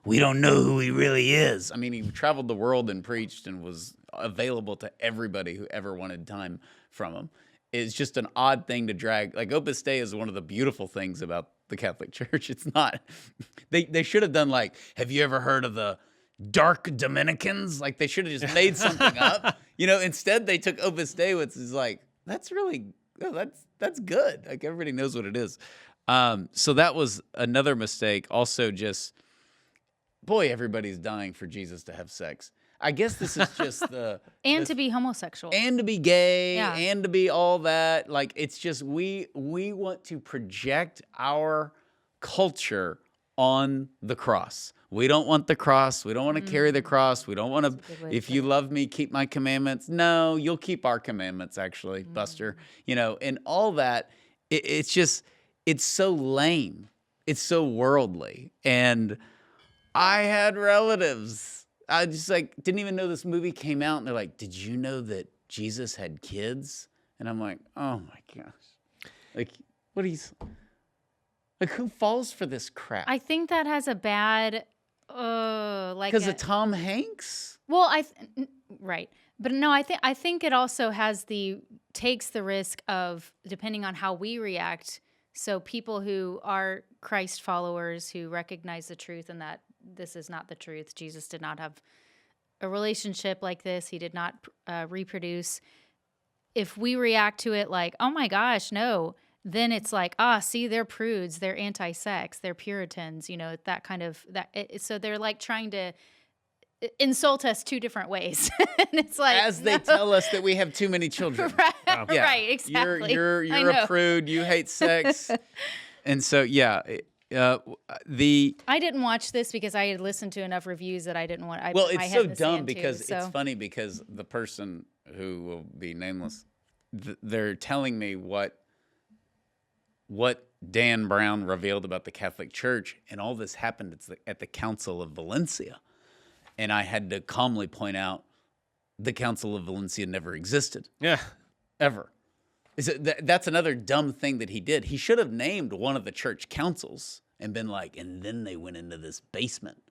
we don't know who he really is. I mean, he traveled the world and preached and was available to everybody who ever wanted time from him. It's just an odd thing to drag. Opus Dei is one of the beautiful things about the Catholic Church. It's not, they should have done have you ever heard of the Dark Dominicans? They should have just made something up. Instead they took Opus Dei, which is that's really, that's good. Everybody knows what it is. So that was another mistake. Also boy, everybody's dying for Jesus to have sex. I guess this is just to be homosexual. And to be gay. Yeah. And to be all that. It's just we want to project our culture on the cross. We don't want the cross. We don't want to carry the cross. We don't want to, if you love me, keep my commandments. No, you'll keep our commandments, actually, Buster. And all that, it's just, it's so lame. It's so worldly. And I had relatives. I just didn't even know this movie came out. And they're like, did you know that Jesus had kids? And I'm like, oh my gosh. What who falls for this crap? I think that has a bad, because of Tom Hanks? Well, right. But no, I think it also takes the risk of, depending on how we react. So people who are Christ followers, who recognize the truth and that this is not the truth. Jesus did not have a relationship like this. He did not reproduce. If we react to it oh my gosh, no, then it's see, they're prudes, they're anti-sex, they're Puritans, that kind of, so they're trying to insult us two different ways. And it's as they tell us that we have too many children. Right, yeah. Right, exactly. You're a prude, you hate sex. And so, yeah, I didn't watch this because I had listened to enough reviews that I didn't want. Well, it's so dumb because it's funny because the person who will be nameless, they're telling me what Dan Brown revealed about the Catholic Church, and all this happened at the Council of Valencia. And I had to calmly point out the Council of Valencia never existed. Yeah. Ever. That's another dumb thing that he did. He should have named one of the church councils and been like, and then they went into this basement.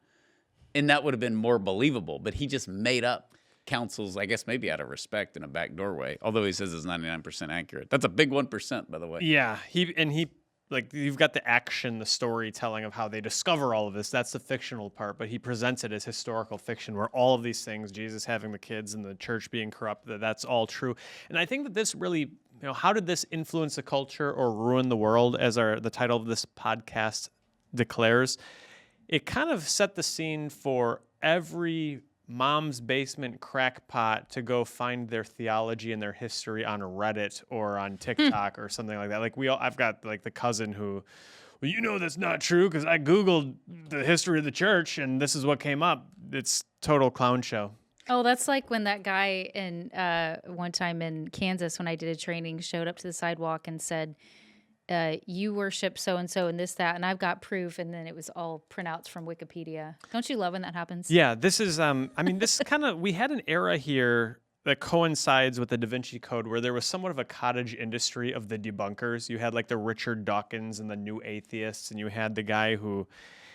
And that would have been more believable. But he just made up councils, I guess maybe out of respect in a back doorway, although he says it's 99% accurate. That's a big 1%, by the way. Yeah. He like, you've got the action, the storytelling of how they discover all of this. That's the fictional part, but he presents it as historical fiction where all of these things, Jesus having the kids and the church being corrupt, that's all true. And I think that this really, how did this influence the culture or ruin the world, as the title of this podcast declares? It kind of set the scene for every mom's basement crackpot to go find their theology and their history on Reddit or on TikTok or something like that. Like I've got like the cousin who, well, that's not true because I Googled the history of the church and this is what came up. It's total clown show. Oh, that's like when that guy in one time in Kansas when I did a training showed up to the sidewalk and said, you worship so-and-so and this, that, and I've got proof, and then it was all printouts from Wikipedia. Don't you love when that happens? Yeah, this is, this is kind of, we had an era here that coincides with the Da Vinci Code where there was somewhat of a cottage industry of the debunkers. You had like the Richard Dawkins and the New Atheists, and you had the guy who,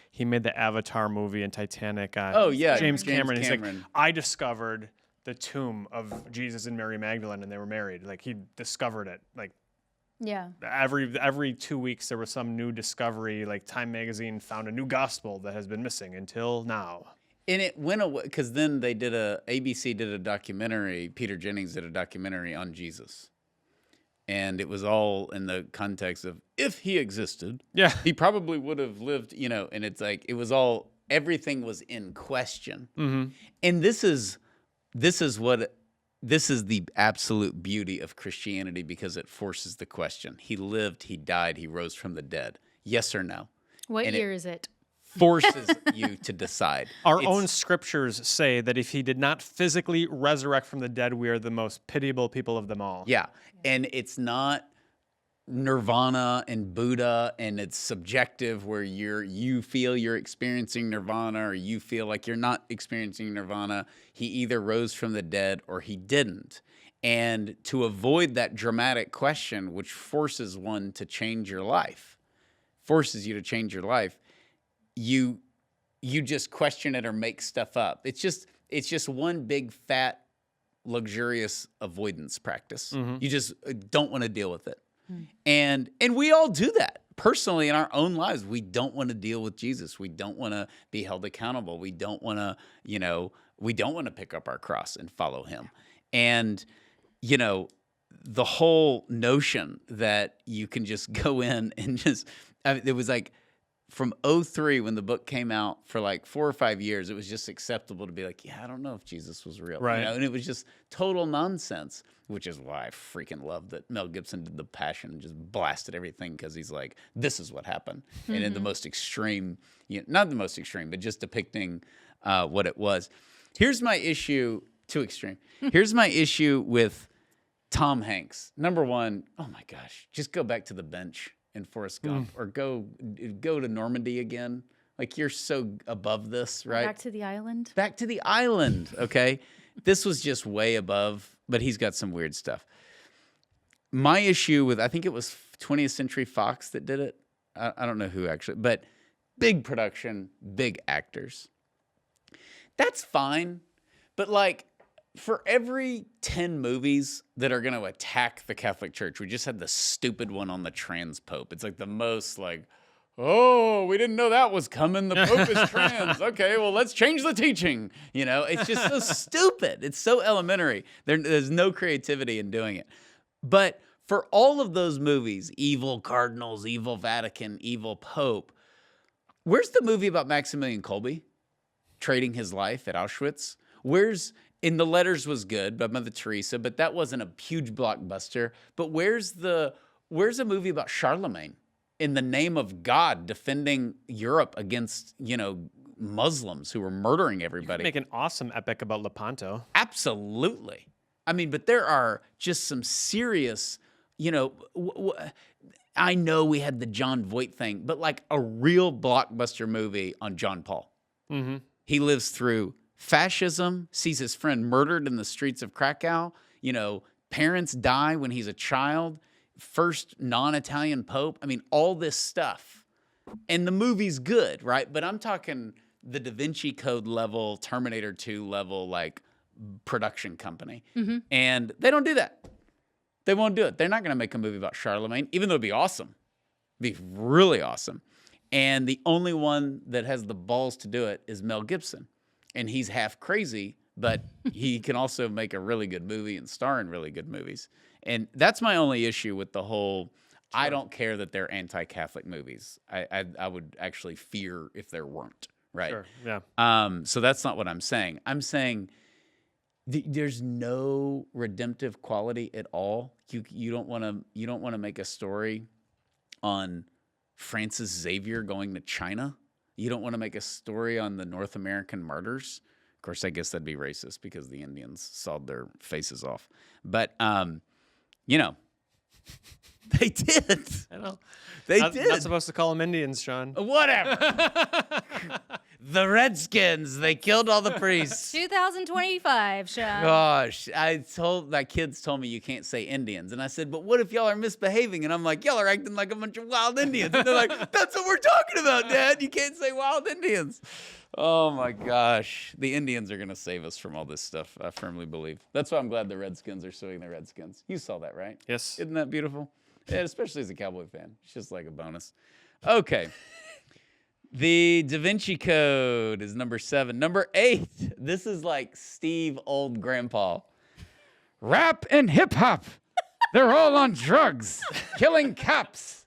he made the Avatar movie and Titanic. James Cameron. He's like, I discovered the tomb of Jesus and Mary Magdalene, and they were married. Like, he discovered it. Like, yeah. Every 2 weeks there was some new discovery. Like Time Magazine found a new gospel that has been missing until now. And it went away because then ABC did a documentary. Peter Jennings did a documentary on Jesus, and it was all in the context of if he existed, he probably would have lived. And it's like everything was in question. Mm-hmm. And this is the absolute beauty of Christianity because it forces the question. He lived, he died, he rose from the dead. Yes or no? What year is it? Forces you to decide. Our own scriptures say that if he did not physically resurrect from the dead, we are the most pitiable people of them all. Yeah, and it's not nirvana and Buddha and it's subjective where you feel you're experiencing nirvana or you feel like you're not experiencing nirvana. He either rose from the dead or he didn't. And to avoid that dramatic question, which forces one to change your life, forces you to change your life, you just question it or make stuff up. It's just one big fat luxurious avoidance practice. Mm-hmm. You just don't want to deal with it. And we all do that personally in our own lives. We don't want to deal with Jesus. We don't want to be held accountable. We don't want to, pick up our cross and follow him. And, the whole notion that you can just go in and it was like from 2003 when the book came out for like 4 or 5 years, it was just acceptable to be like, yeah, I don't know if Jesus was real. Right. And it was just total nonsense, which is why I freaking love that Mel Gibson did The Passion and just blasted everything because he's like, this is what happened. Mm-hmm. And in the most extreme, not the most extreme, but just depicting what it was. Here's my issue, too extreme. Here's my issue with Tom Hanks. Number one, oh my gosh, just go back to the bench in Forrest Gump or go to Normandy again. Like, you're so above this, right? Back to the island. Back to the island, okay? This was just way above, but he's got some weird stuff. My issue with, I think it was 20th Century Fox that did it. I don't know who actually, but big production, big actors. That's fine, but like, for every 10 movies that are going to attack the Catholic Church, we just had the stupid one on the trans pope. It's like the most like, oh, we didn't know that was coming. The pope is trans. Okay, well, let's change the teaching. It's just so stupid. It's so elementary. There's no creativity in doing it. But for all of those movies, evil cardinals, evil Vatican, evil pope, where's the movie about Maximilian Kolbe trading his life at Auschwitz? In The Letters was good by Mother Teresa, but that wasn't a huge blockbuster. But where's a movie about Charlemagne in the name of God defending Europe against, Muslims who were murdering everybody? You could make an awesome epic about Lepanto. Absolutely. I mean, but there are just some serious, you know, I know we had the John Voight thing, but like a real blockbuster movie on John Paul. Mm-hmm. He lives through fascism, sees his friend murdered in the streets of Krakow, you know, parents die when he's a child, first non-Italian pope. I mean, all this stuff. And the movie's good, right? But I'm talking the Da Vinci Code level, Terminator 2 level, like production company. Mm-hmm. And they don't do that. They won't do it. They're not going to make a movie about Charlemagne, even though it'd be awesome. It'd be really awesome. And the only one that has the balls to do it is Mel Gibson. And he's half crazy, but he can also make a really good movie and star in really good movies. And that's my only issue with the whole, I don't care that they're anti-Catholic movies. I would actually fear if there weren't, right? Sure, yeah. So that's not what I'm saying. I'm saying there's no redemptive quality at all. You don't want to make a story on Francis Xavier going to China. You don't want to make a story on the North American martyrs. Of course, I guess that'd be racist because the Indians sawed their faces off. But, you know, they did. I know. They Not did. supposed to call them Indians, Sean. Whatever. The Redskins, they killed all the priests. 2025, Sean. Gosh, my kids told me you can't say Indians. And I said, but what if y'all are misbehaving? And I'm like, y'all are acting like a bunch of wild Indians. And they're like, that's what we're talking about, Dad. You can't say wild Indians. Oh my gosh. The Indians are going to save us from all this stuff, I firmly believe. That's why I'm glad the Redskins are suing the Redskins. You saw that, right? Yes. Isn't that beautiful? Yeah, especially as a Cowboy fan. It's just like a bonus. Okay. The Da Vinci Code is number 7. Number 8. This is like Steve Old Grandpa. Rap and hip hop. They're all on drugs. Killing cops.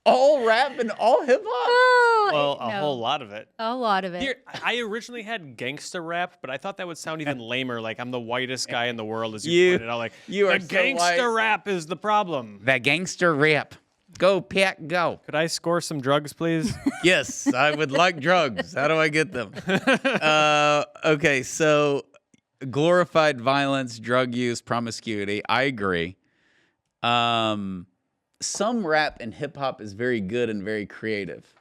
All rap and all hip hop? Oh, Well, a no. whole lot of it. A lot of it. Here, I originally had gangsta rap, but I thought that would sound even lamer. Like I'm the whitest guy in the world, as you pointed out. Like you are the so gangsta white. rap is the problem. That gangster rap. Go, Pat, go. Could I score some drugs, please? Yes, I would like drugs. How do I get them? Okay, so glorified violence, drug use, promiscuity. I agree. Some rap and hip hop is very good and very creative.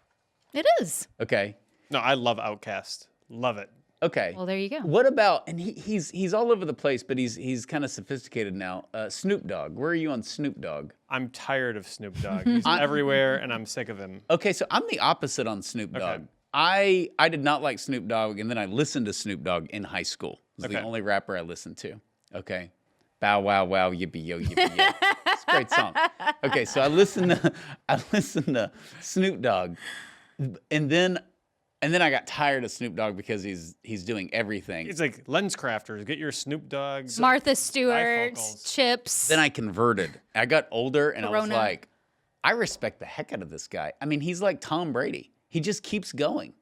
It is. Okay. No, I love Outkast. Love it. Okay. Well, there you go. What about, and he's all over the place, but he's kind of sophisticated now. Snoop Dogg. Where are you on Snoop Dogg? I'm tired of Snoop Dogg. He's everywhere, and I'm sick of him. Okay, so I'm the opposite on Snoop Dogg. I did not like Snoop Dogg, and then I listened to Snoop Dogg in high school. It was the only rapper I listened to. Okay. Bow wow wow yippee yo yippee yo. It's a great song. Okay, so I listened to Snoop Dogg, and then I got tired of Snoop Dogg because he's doing everything. It's like lens crafters. Get your Snoop Dogg. Martha Stewart, bifocals. Chips. Then I converted. I got older and I was Corona. like, I respect the heck out of this guy. I mean, he's like Tom Brady. He just keeps going.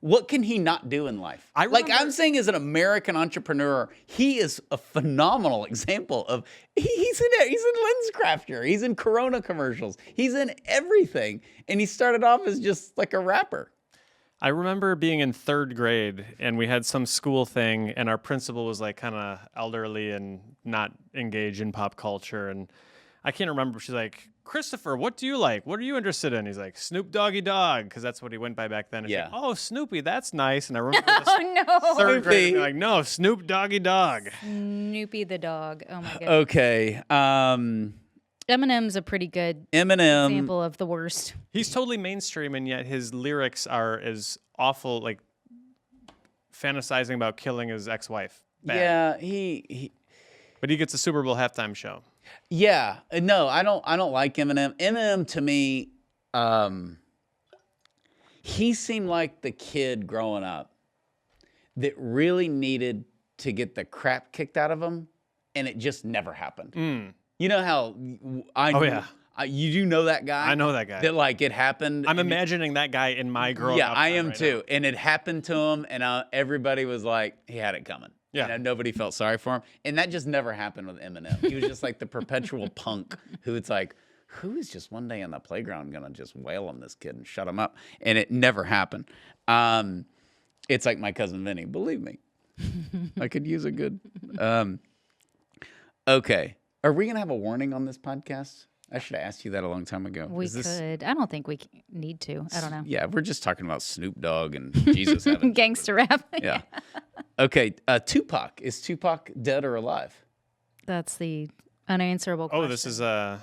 What can he not do in life? I'm saying as an American entrepreneur, he is a phenomenal example of he's in Lens Crafter. He's in Corona commercials. He's in everything. And he started off as just like a rapper. I remember being in 3rd grade, and we had some school thing, and our principal was like kind of elderly and not engaged in pop culture. And I can't remember. She's like, Christopher, what do you like? What are you interested in? He's like, Snoop Doggy Dogg, because that's what he went by back then. And she's Yeah. like, oh, Snoopy, that's nice. And I remember this Oh no. 3rd grade, like, no, Snoop Doggy Dogg. Snoopy the dog. Oh my goodness. Okay. Eminem's a pretty good Eminem. example of the worst. He's totally mainstream, and yet his lyrics are as awful, like fantasizing about killing his ex-wife. Bad. Yeah, he But he gets a Super Bowl halftime show. Yeah, no, I don't like Eminem. Eminem to me, he seemed like the kid growing up that really needed to get the crap kicked out of him, and it just never happened. You know how you do know that guy? I know that guy. That like it happened. I'm imagining that guy in my growing Yeah, up. I time am right too. now. And it happened to him, and everybody was like, he had it coming. Yeah. You know, nobody felt sorry for him. And that just never happened with Eminem. He was just like the perpetual punk who it's like, who is just one day on the playground going to just wail on this kid and shut him up? And it never happened. It's like my cousin Vinny, believe me. I could use a good. Okay. Are we going to have a warning on this podcast? I should have asked you that a long time ago. We could. I don't think we need to. I don't know. Yeah, we're just talking about Snoop Dogg and Jesus having Gangster rap. Yeah. Okay. Tupac. Is Tupac dead or alive? That's the unanswerable question. Oh, this is I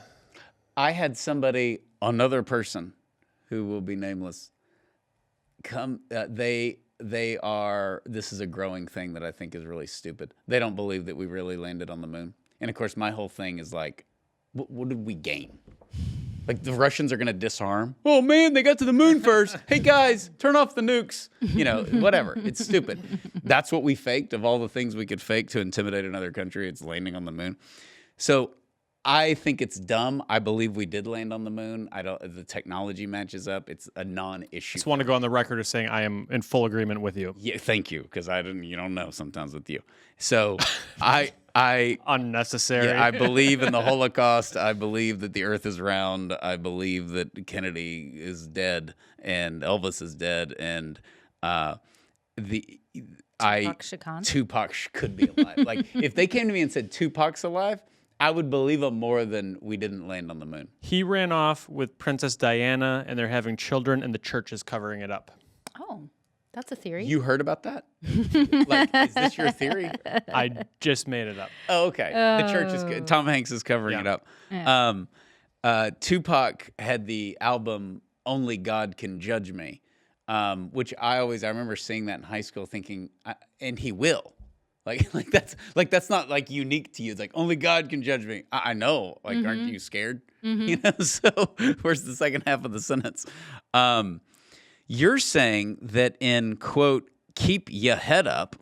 had somebody, another person, who will be nameless. Come. They are. This is a growing thing that I think is really stupid. They don't believe that we really landed on the moon. And of course, my whole thing is like, what did we gain? Like the Russians are going to disarm. Oh man, they got to the moon first. Hey guys, turn off the nukes. You know, whatever. It's stupid. That's what we faked. Of all the things we could fake to intimidate another country, it's landing on the moon. So I think it's dumb. I believe we did land on the moon. The technology matches up. It's a non-issue. just want to go on the record as saying I am in full agreement with you. Yeah, thank you, because you don't know sometimes with you. So I Unnecessary. Yeah, I believe in the Holocaust. I believe that the earth is round. I believe that Kennedy is dead and Elvis is dead and Tupac could be alive. Like if they came to me and said Tupac's alive, I would believe them more than we didn't land on the moon. He ran off with Princess Diana and they're having children and the church is covering it up. Oh, that's a theory. You heard about that? Like, is this your theory? I just made it up. Oh, okay. The church is Tom Hanks is covering it up. Yeah. Tupac had the album "Only God Can Judge Me," which I remember seeing that in high school, thinking, and he will. Like that's not like unique to you. It's like only God can judge me. I know. Like, aren't you scared? You know. So where's the second half of the sentence? You're saying that in, quote, keep your head up,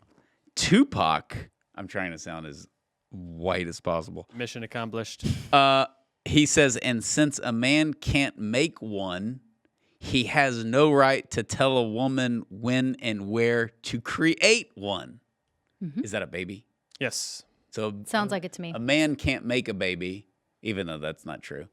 Tupac, I'm trying to sound as white as possible. Mission accomplished. He says, and since a man can't make one, he has no right to tell a woman when and where to create one. Mm-hmm. Is that a baby? Yes. So sounds like it to me. A man can't make a baby, even though that's not true.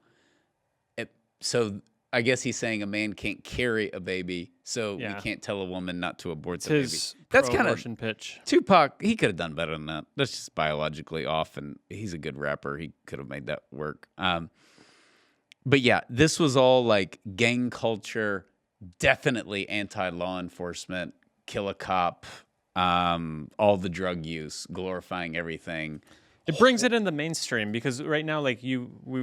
So I guess he's saying a man can't carry a baby, so we can't tell a woman not to abort the baby. That's kind of pitch. Tupac. He could have done better than that. That's just biologically off, and he's a good rapper. He could have made that work. But yeah, this was all like gang culture, definitely anti-law enforcement, kill a cop, all the drug use, glorifying everything. It brings it in the mainstream because right now, like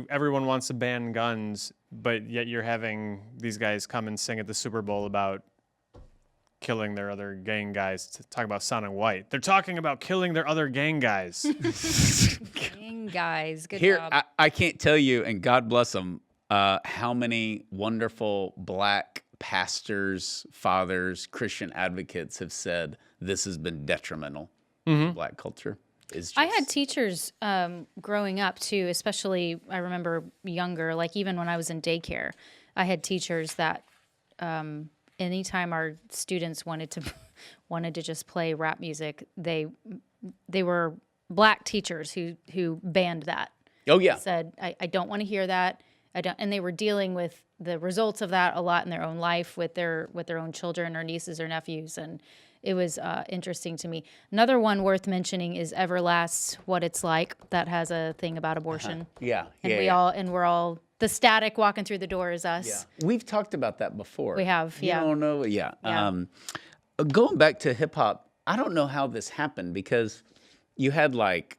everyone wants to ban guns, but yet you're having these guys come and sing at the Super Bowl about killing their other gang guys to talk about sounding white. They're talking about killing their other gang guys. Gang guys, good Here, job. I can't tell you, and God bless them, how many wonderful black pastors, fathers, Christian advocates have said this has been detrimental to black culture. I had teachers growing up too, especially I remember younger, like even when I was in daycare, I had teachers that anytime our students wanted to just play rap music, they were black teachers who banned that. Oh yeah. Said I don't want to hear that. I don't, and they were dealing with the results of that a lot in their own life with their own children or nieces or nephews, and it was interesting to me. Another one worth mentioning is Everlast's "What It's Like," that has a thing about abortion. Yeah, and we're all the static walking through the door is us. Yeah. We've talked about that before. We have, You don't know, yeah. Going back to hip hop, I don't know how this happened because you had like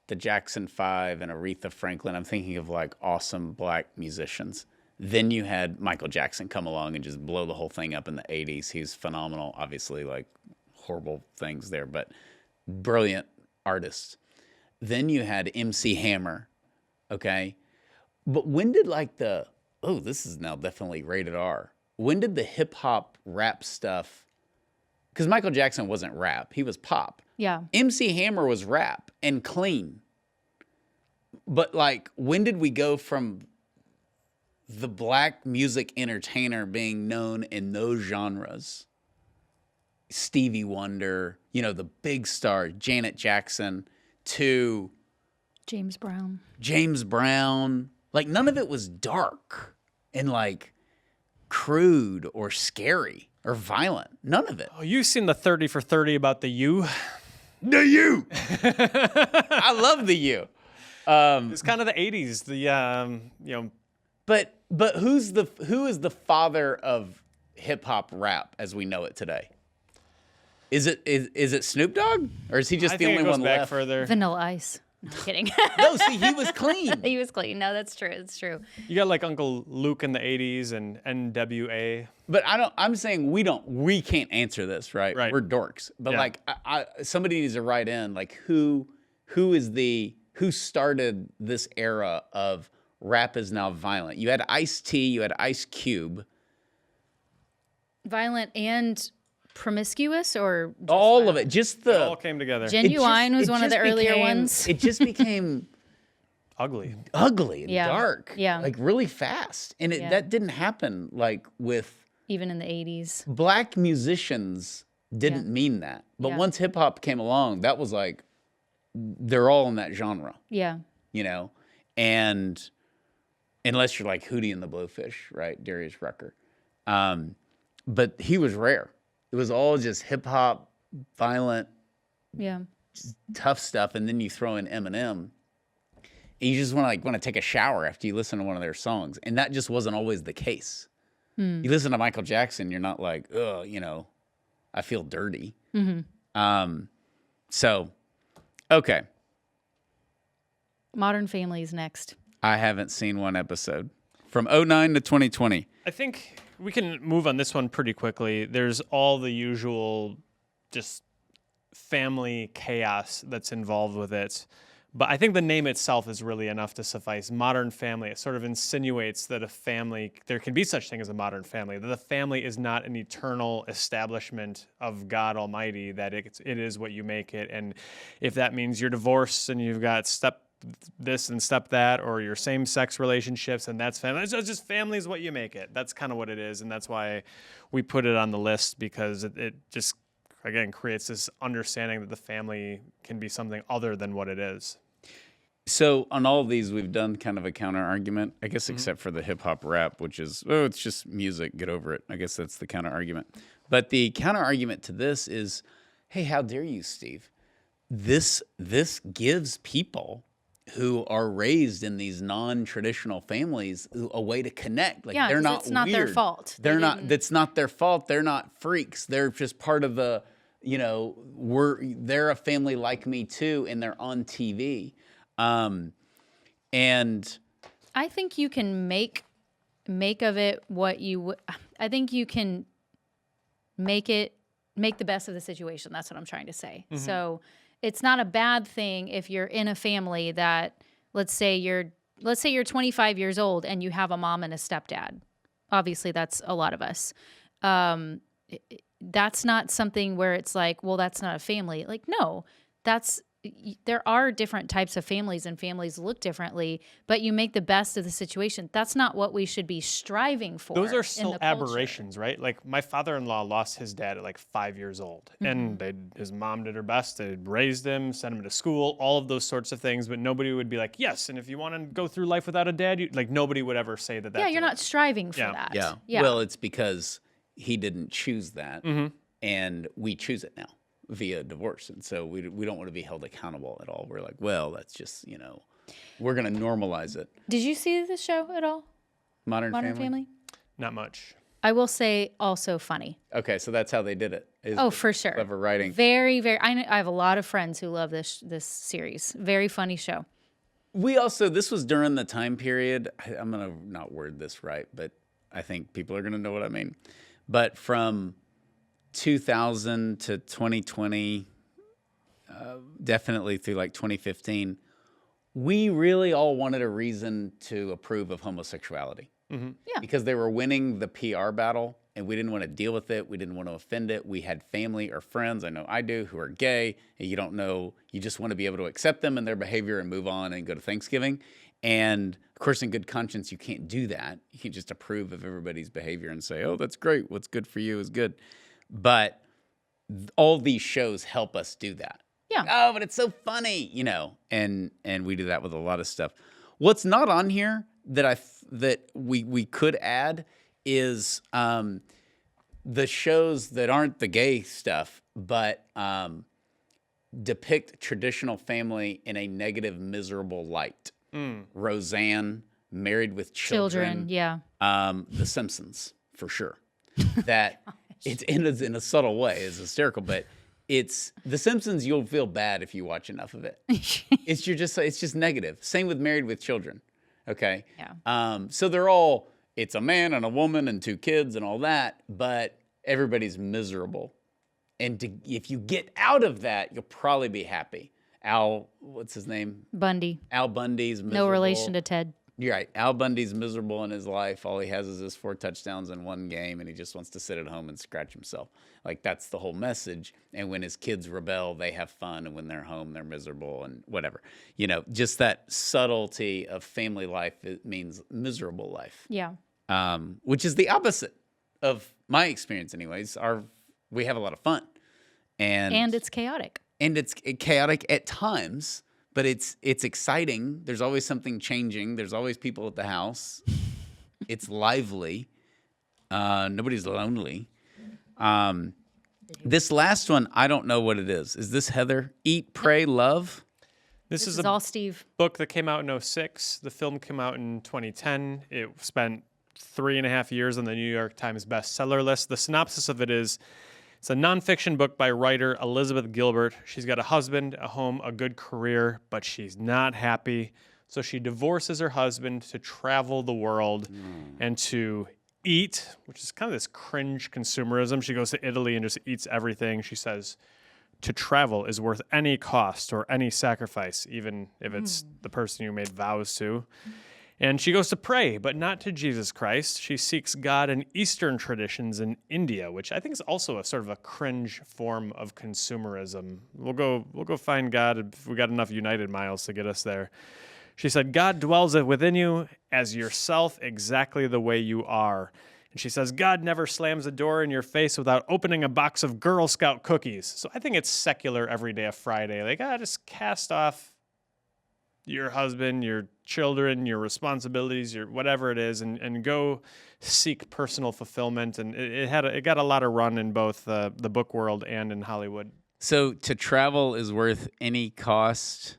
the Jackson 5 and Aretha Franklin. I'm thinking of like awesome black musicians. Then you had Michael Jackson come along and just blow the whole thing up in the 80s. He's phenomenal, obviously, like horrible things there, but brilliant artist. Then you had MC Hammer, okay? But when did like this is now definitely rated R. When did the hip hop rap stuff, because Michael Jackson wasn't rap, he was pop. Yeah. MC Hammer was rap and clean. But like, when did we go from the black music entertainer being known in those genres, Stevie Wonder, the big star, Janet Jackson, to James Brown. Like none of it was dark and like crude or scary or violent. None of it. Oh, you've seen the 30 for 30 about the U? The U. I love the U. It's kind of the 80s. But who is the father of hip hop rap as we know it today? Is it Snoop Dogg, or is he just I the think only it goes one back left? further. Vanilla Ice. No, I'm kidding. No, see, he was clean. He was clean. No, that's true. It's true. You got like Uncle Luke in the 80s and NWA. But I'm saying we can't answer this, right? Right. We're dorks. But Yeah. like, somebody needs to write in, like, who started this era of rap is now violent? You had Ice-T, you had Ice Cube. Violent and promiscuous, or just All of it. Just It all the came together. Genuine was one of the earlier ones. It just became Ugly. ugly and Yeah. dark. Yeah. Like really fast. And that didn't happen like with Even in the 80s. black musicians didn't mean that. But Yeah. once hip hop came along, that was like they're all in that genre, Yeah. you know? And unless you're like Hootie and the Blowfish, right? Darius Rucker. But he was rare. It was all just hip hop, violent, Yeah. tough stuff, and then you throw in Eminem. And you just want to take a shower after you listen to one of their songs, and that just wasn't always the case. You listen to Michael Jackson, you're not like, oh, I feel dirty. So, okay, Modern Family's next. I haven't seen one episode from 2009 to 2020. I think we can move on this one pretty quickly. There's all the usual just family chaos that's involved with it. But I think the name itself is really enough to suffice. Modern Family. It sort of insinuates that there can be such thing as a modern family, that the family is not an eternal establishment of God Almighty, that it is what you make it. And if that means you're divorced and you've got step this and step that, or your same-sex relationships, and that's family. It's just family is what you make it. That's kind of what it is, and that's why we put it on the list, because it just, again, creates this understanding that the family can be something other than what it is. So on all of these, we've done kind of a counter argument, I guess, except for the hip hop rap, which is, it's just music. Get over it. I guess that's the counter argument. But the counter argument to this is, hey, how dare you, Steve? This gives people who are raised in these non-traditional families a way to connect. Like, Yeah, they're 'cause not it's not their weird. fault. They're They not. didn't- That's not their fault. They're not freaks. They're just part of the. They're a family like me too, and they're on TV. And I think you can make of it what you would. I think you can make the best of the situation. That's what I'm trying to say. So it's not a bad thing if you're in a family that, let's say you're 25 years old and you have a mom and a stepdad. Obviously, that's a lot of us. That's not something where it's like, well, that's not a family. Like, no, there are different types of families, and families look differently, but you make the best of the situation. That's not what we should be striving for. Those are in still the culture. aberrations, right? Like, my father-in-law lost his dad at like 5 years old, and his mom did her best. They raised him, sent him to school, all of those sorts of things, but nobody would be like, yes, and if you want to go through life without a dad, nobody would ever say that. Yeah, you're not striving for Yeah. that. yeah. Well, it's because he didn't choose that, and we choose it now via divorce, and so we don't want to be held accountable at all. We're like, well, that's just we're gonna normalize it. Did you see the show at all? Modern Family? Family. Not much. I will say also funny. Okay, so that's how they did it. is Oh, for sure. Clever writing. Very, very. I have a lot of friends who love this series. Very funny show. We also, this was during the time period. I'm gonna not word this right, but I think people are gonna know what I mean. But from 2000 to 2020, definitely through like 2015, we really all wanted a reason to approve of homosexuality. Yeah. Because they were winning the PR battle, and we didn't want to deal with it. We didn't want to offend it. We had family or friends, I know I do, who are gay, and you don't know, you just want to be able to accept them and their behavior and move on and go to Thanksgiving. And of course, in good conscience, you can't do that. You can't just approve of everybody's behavior and say, oh, that's great. What's good for you is good. But all these shows help us do that. Yeah. Oh, but it's so funny, and we do that with a lot of stuff. What's not on here that we could add is the shows that aren't the gay stuff, but depict traditional family in a negative, miserable light. Roseanne, Married with Children. Yeah. The Simpsons, for sure. That it's in a subtle way. It's hysterical, but it's The Simpsons. You'll feel bad if you watch enough of it. It's just negative. Same with Married with Children. Okay. Yeah. So it's a man and a woman and 2 kids and all that, but everybody's miserable. And if you get out of that, you'll probably be happy. What's his name? Bundy. Al Bundy's miserable. No relation to Ted. You're right. Al Bundy's miserable in his life. All he has is his 4 touchdowns in 1 game, and he just wants to sit at home and scratch himself. Like, that's the whole message. And when his kids rebel, they have fun, and when they're home, they're miserable and whatever. Just that subtlety of family life, it means miserable life. Yeah. Which is the opposite of my experience anyways. We have a lot of fun. And it's chaotic. And it's chaotic at times, but it's exciting. There's always something changing. There's always people at the house. It's lively. Nobody's lonely. This last one, I don't know what it is. Is this Heather? Eat, Pray, Love? This is all Steve. Book that came out in 2006. The film came out in 2010. It spent 3.5 years on the New York Times bestseller list. The synopsis of it is, it's a nonfiction book by writer Elizabeth Gilbert. She's got a husband, a home, a good career, but she's not happy. So she divorces her husband to travel the world and to eat, which is kind of this cringe consumerism. She goes to Italy and just eats everything. She says to travel is worth any cost or any sacrifice, even if it's the person you made vows to. And she goes to pray, but not to Jesus Christ. She seeks God in Eastern traditions in India, which I think is also a sort of a cringe form of consumerism. We'll go find God if we got enough United miles to get us there. She said, God dwells within you as yourself, exactly the way you are. And she says, God never slams a door in your face without opening a box of Girl Scout cookies. So I think it's secular every day of Friday. Like, just cast off your husband, your children, your responsibilities, your whatever it is, and go seek personal fulfillment. And it got a lot of run in both the book world and in Hollywood. So to travel is worth any cost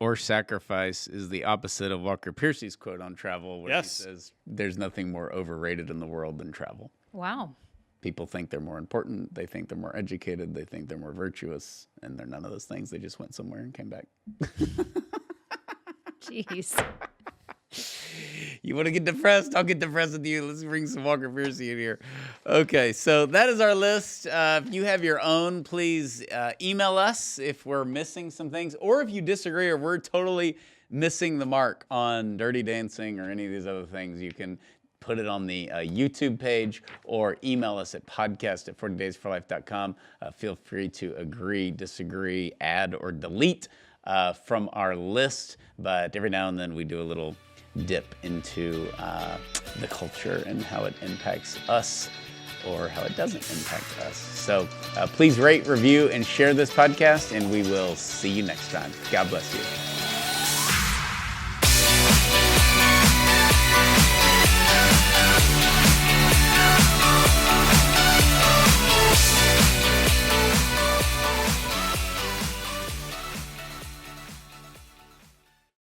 or sacrifice is the opposite of Walker Piercy's quote on travel, where he says, there's nothing more overrated in the world than travel. Wow. People think they're more important. They think they're more educated. They think they're more virtuous. And they're none of those things. They just went somewhere and came back. Jeez. You want to get depressed? I'll get depressed with you. Let's bring some Walker Piercy in here. Okay, so that is our list. If you have your own, please email us if we're missing some things, or if you disagree or we're totally missing the mark on Dirty Dancing or any of these other things, you can put it on the YouTube page or email us at podcast@40daysforlife.com. Feel free to agree, disagree, add, or delete from our list, but every now and then we do a little dip into the culture and how it impacts us or how it doesn't impact us. So please rate, review, and share this podcast, and we will see you next time. God bless you.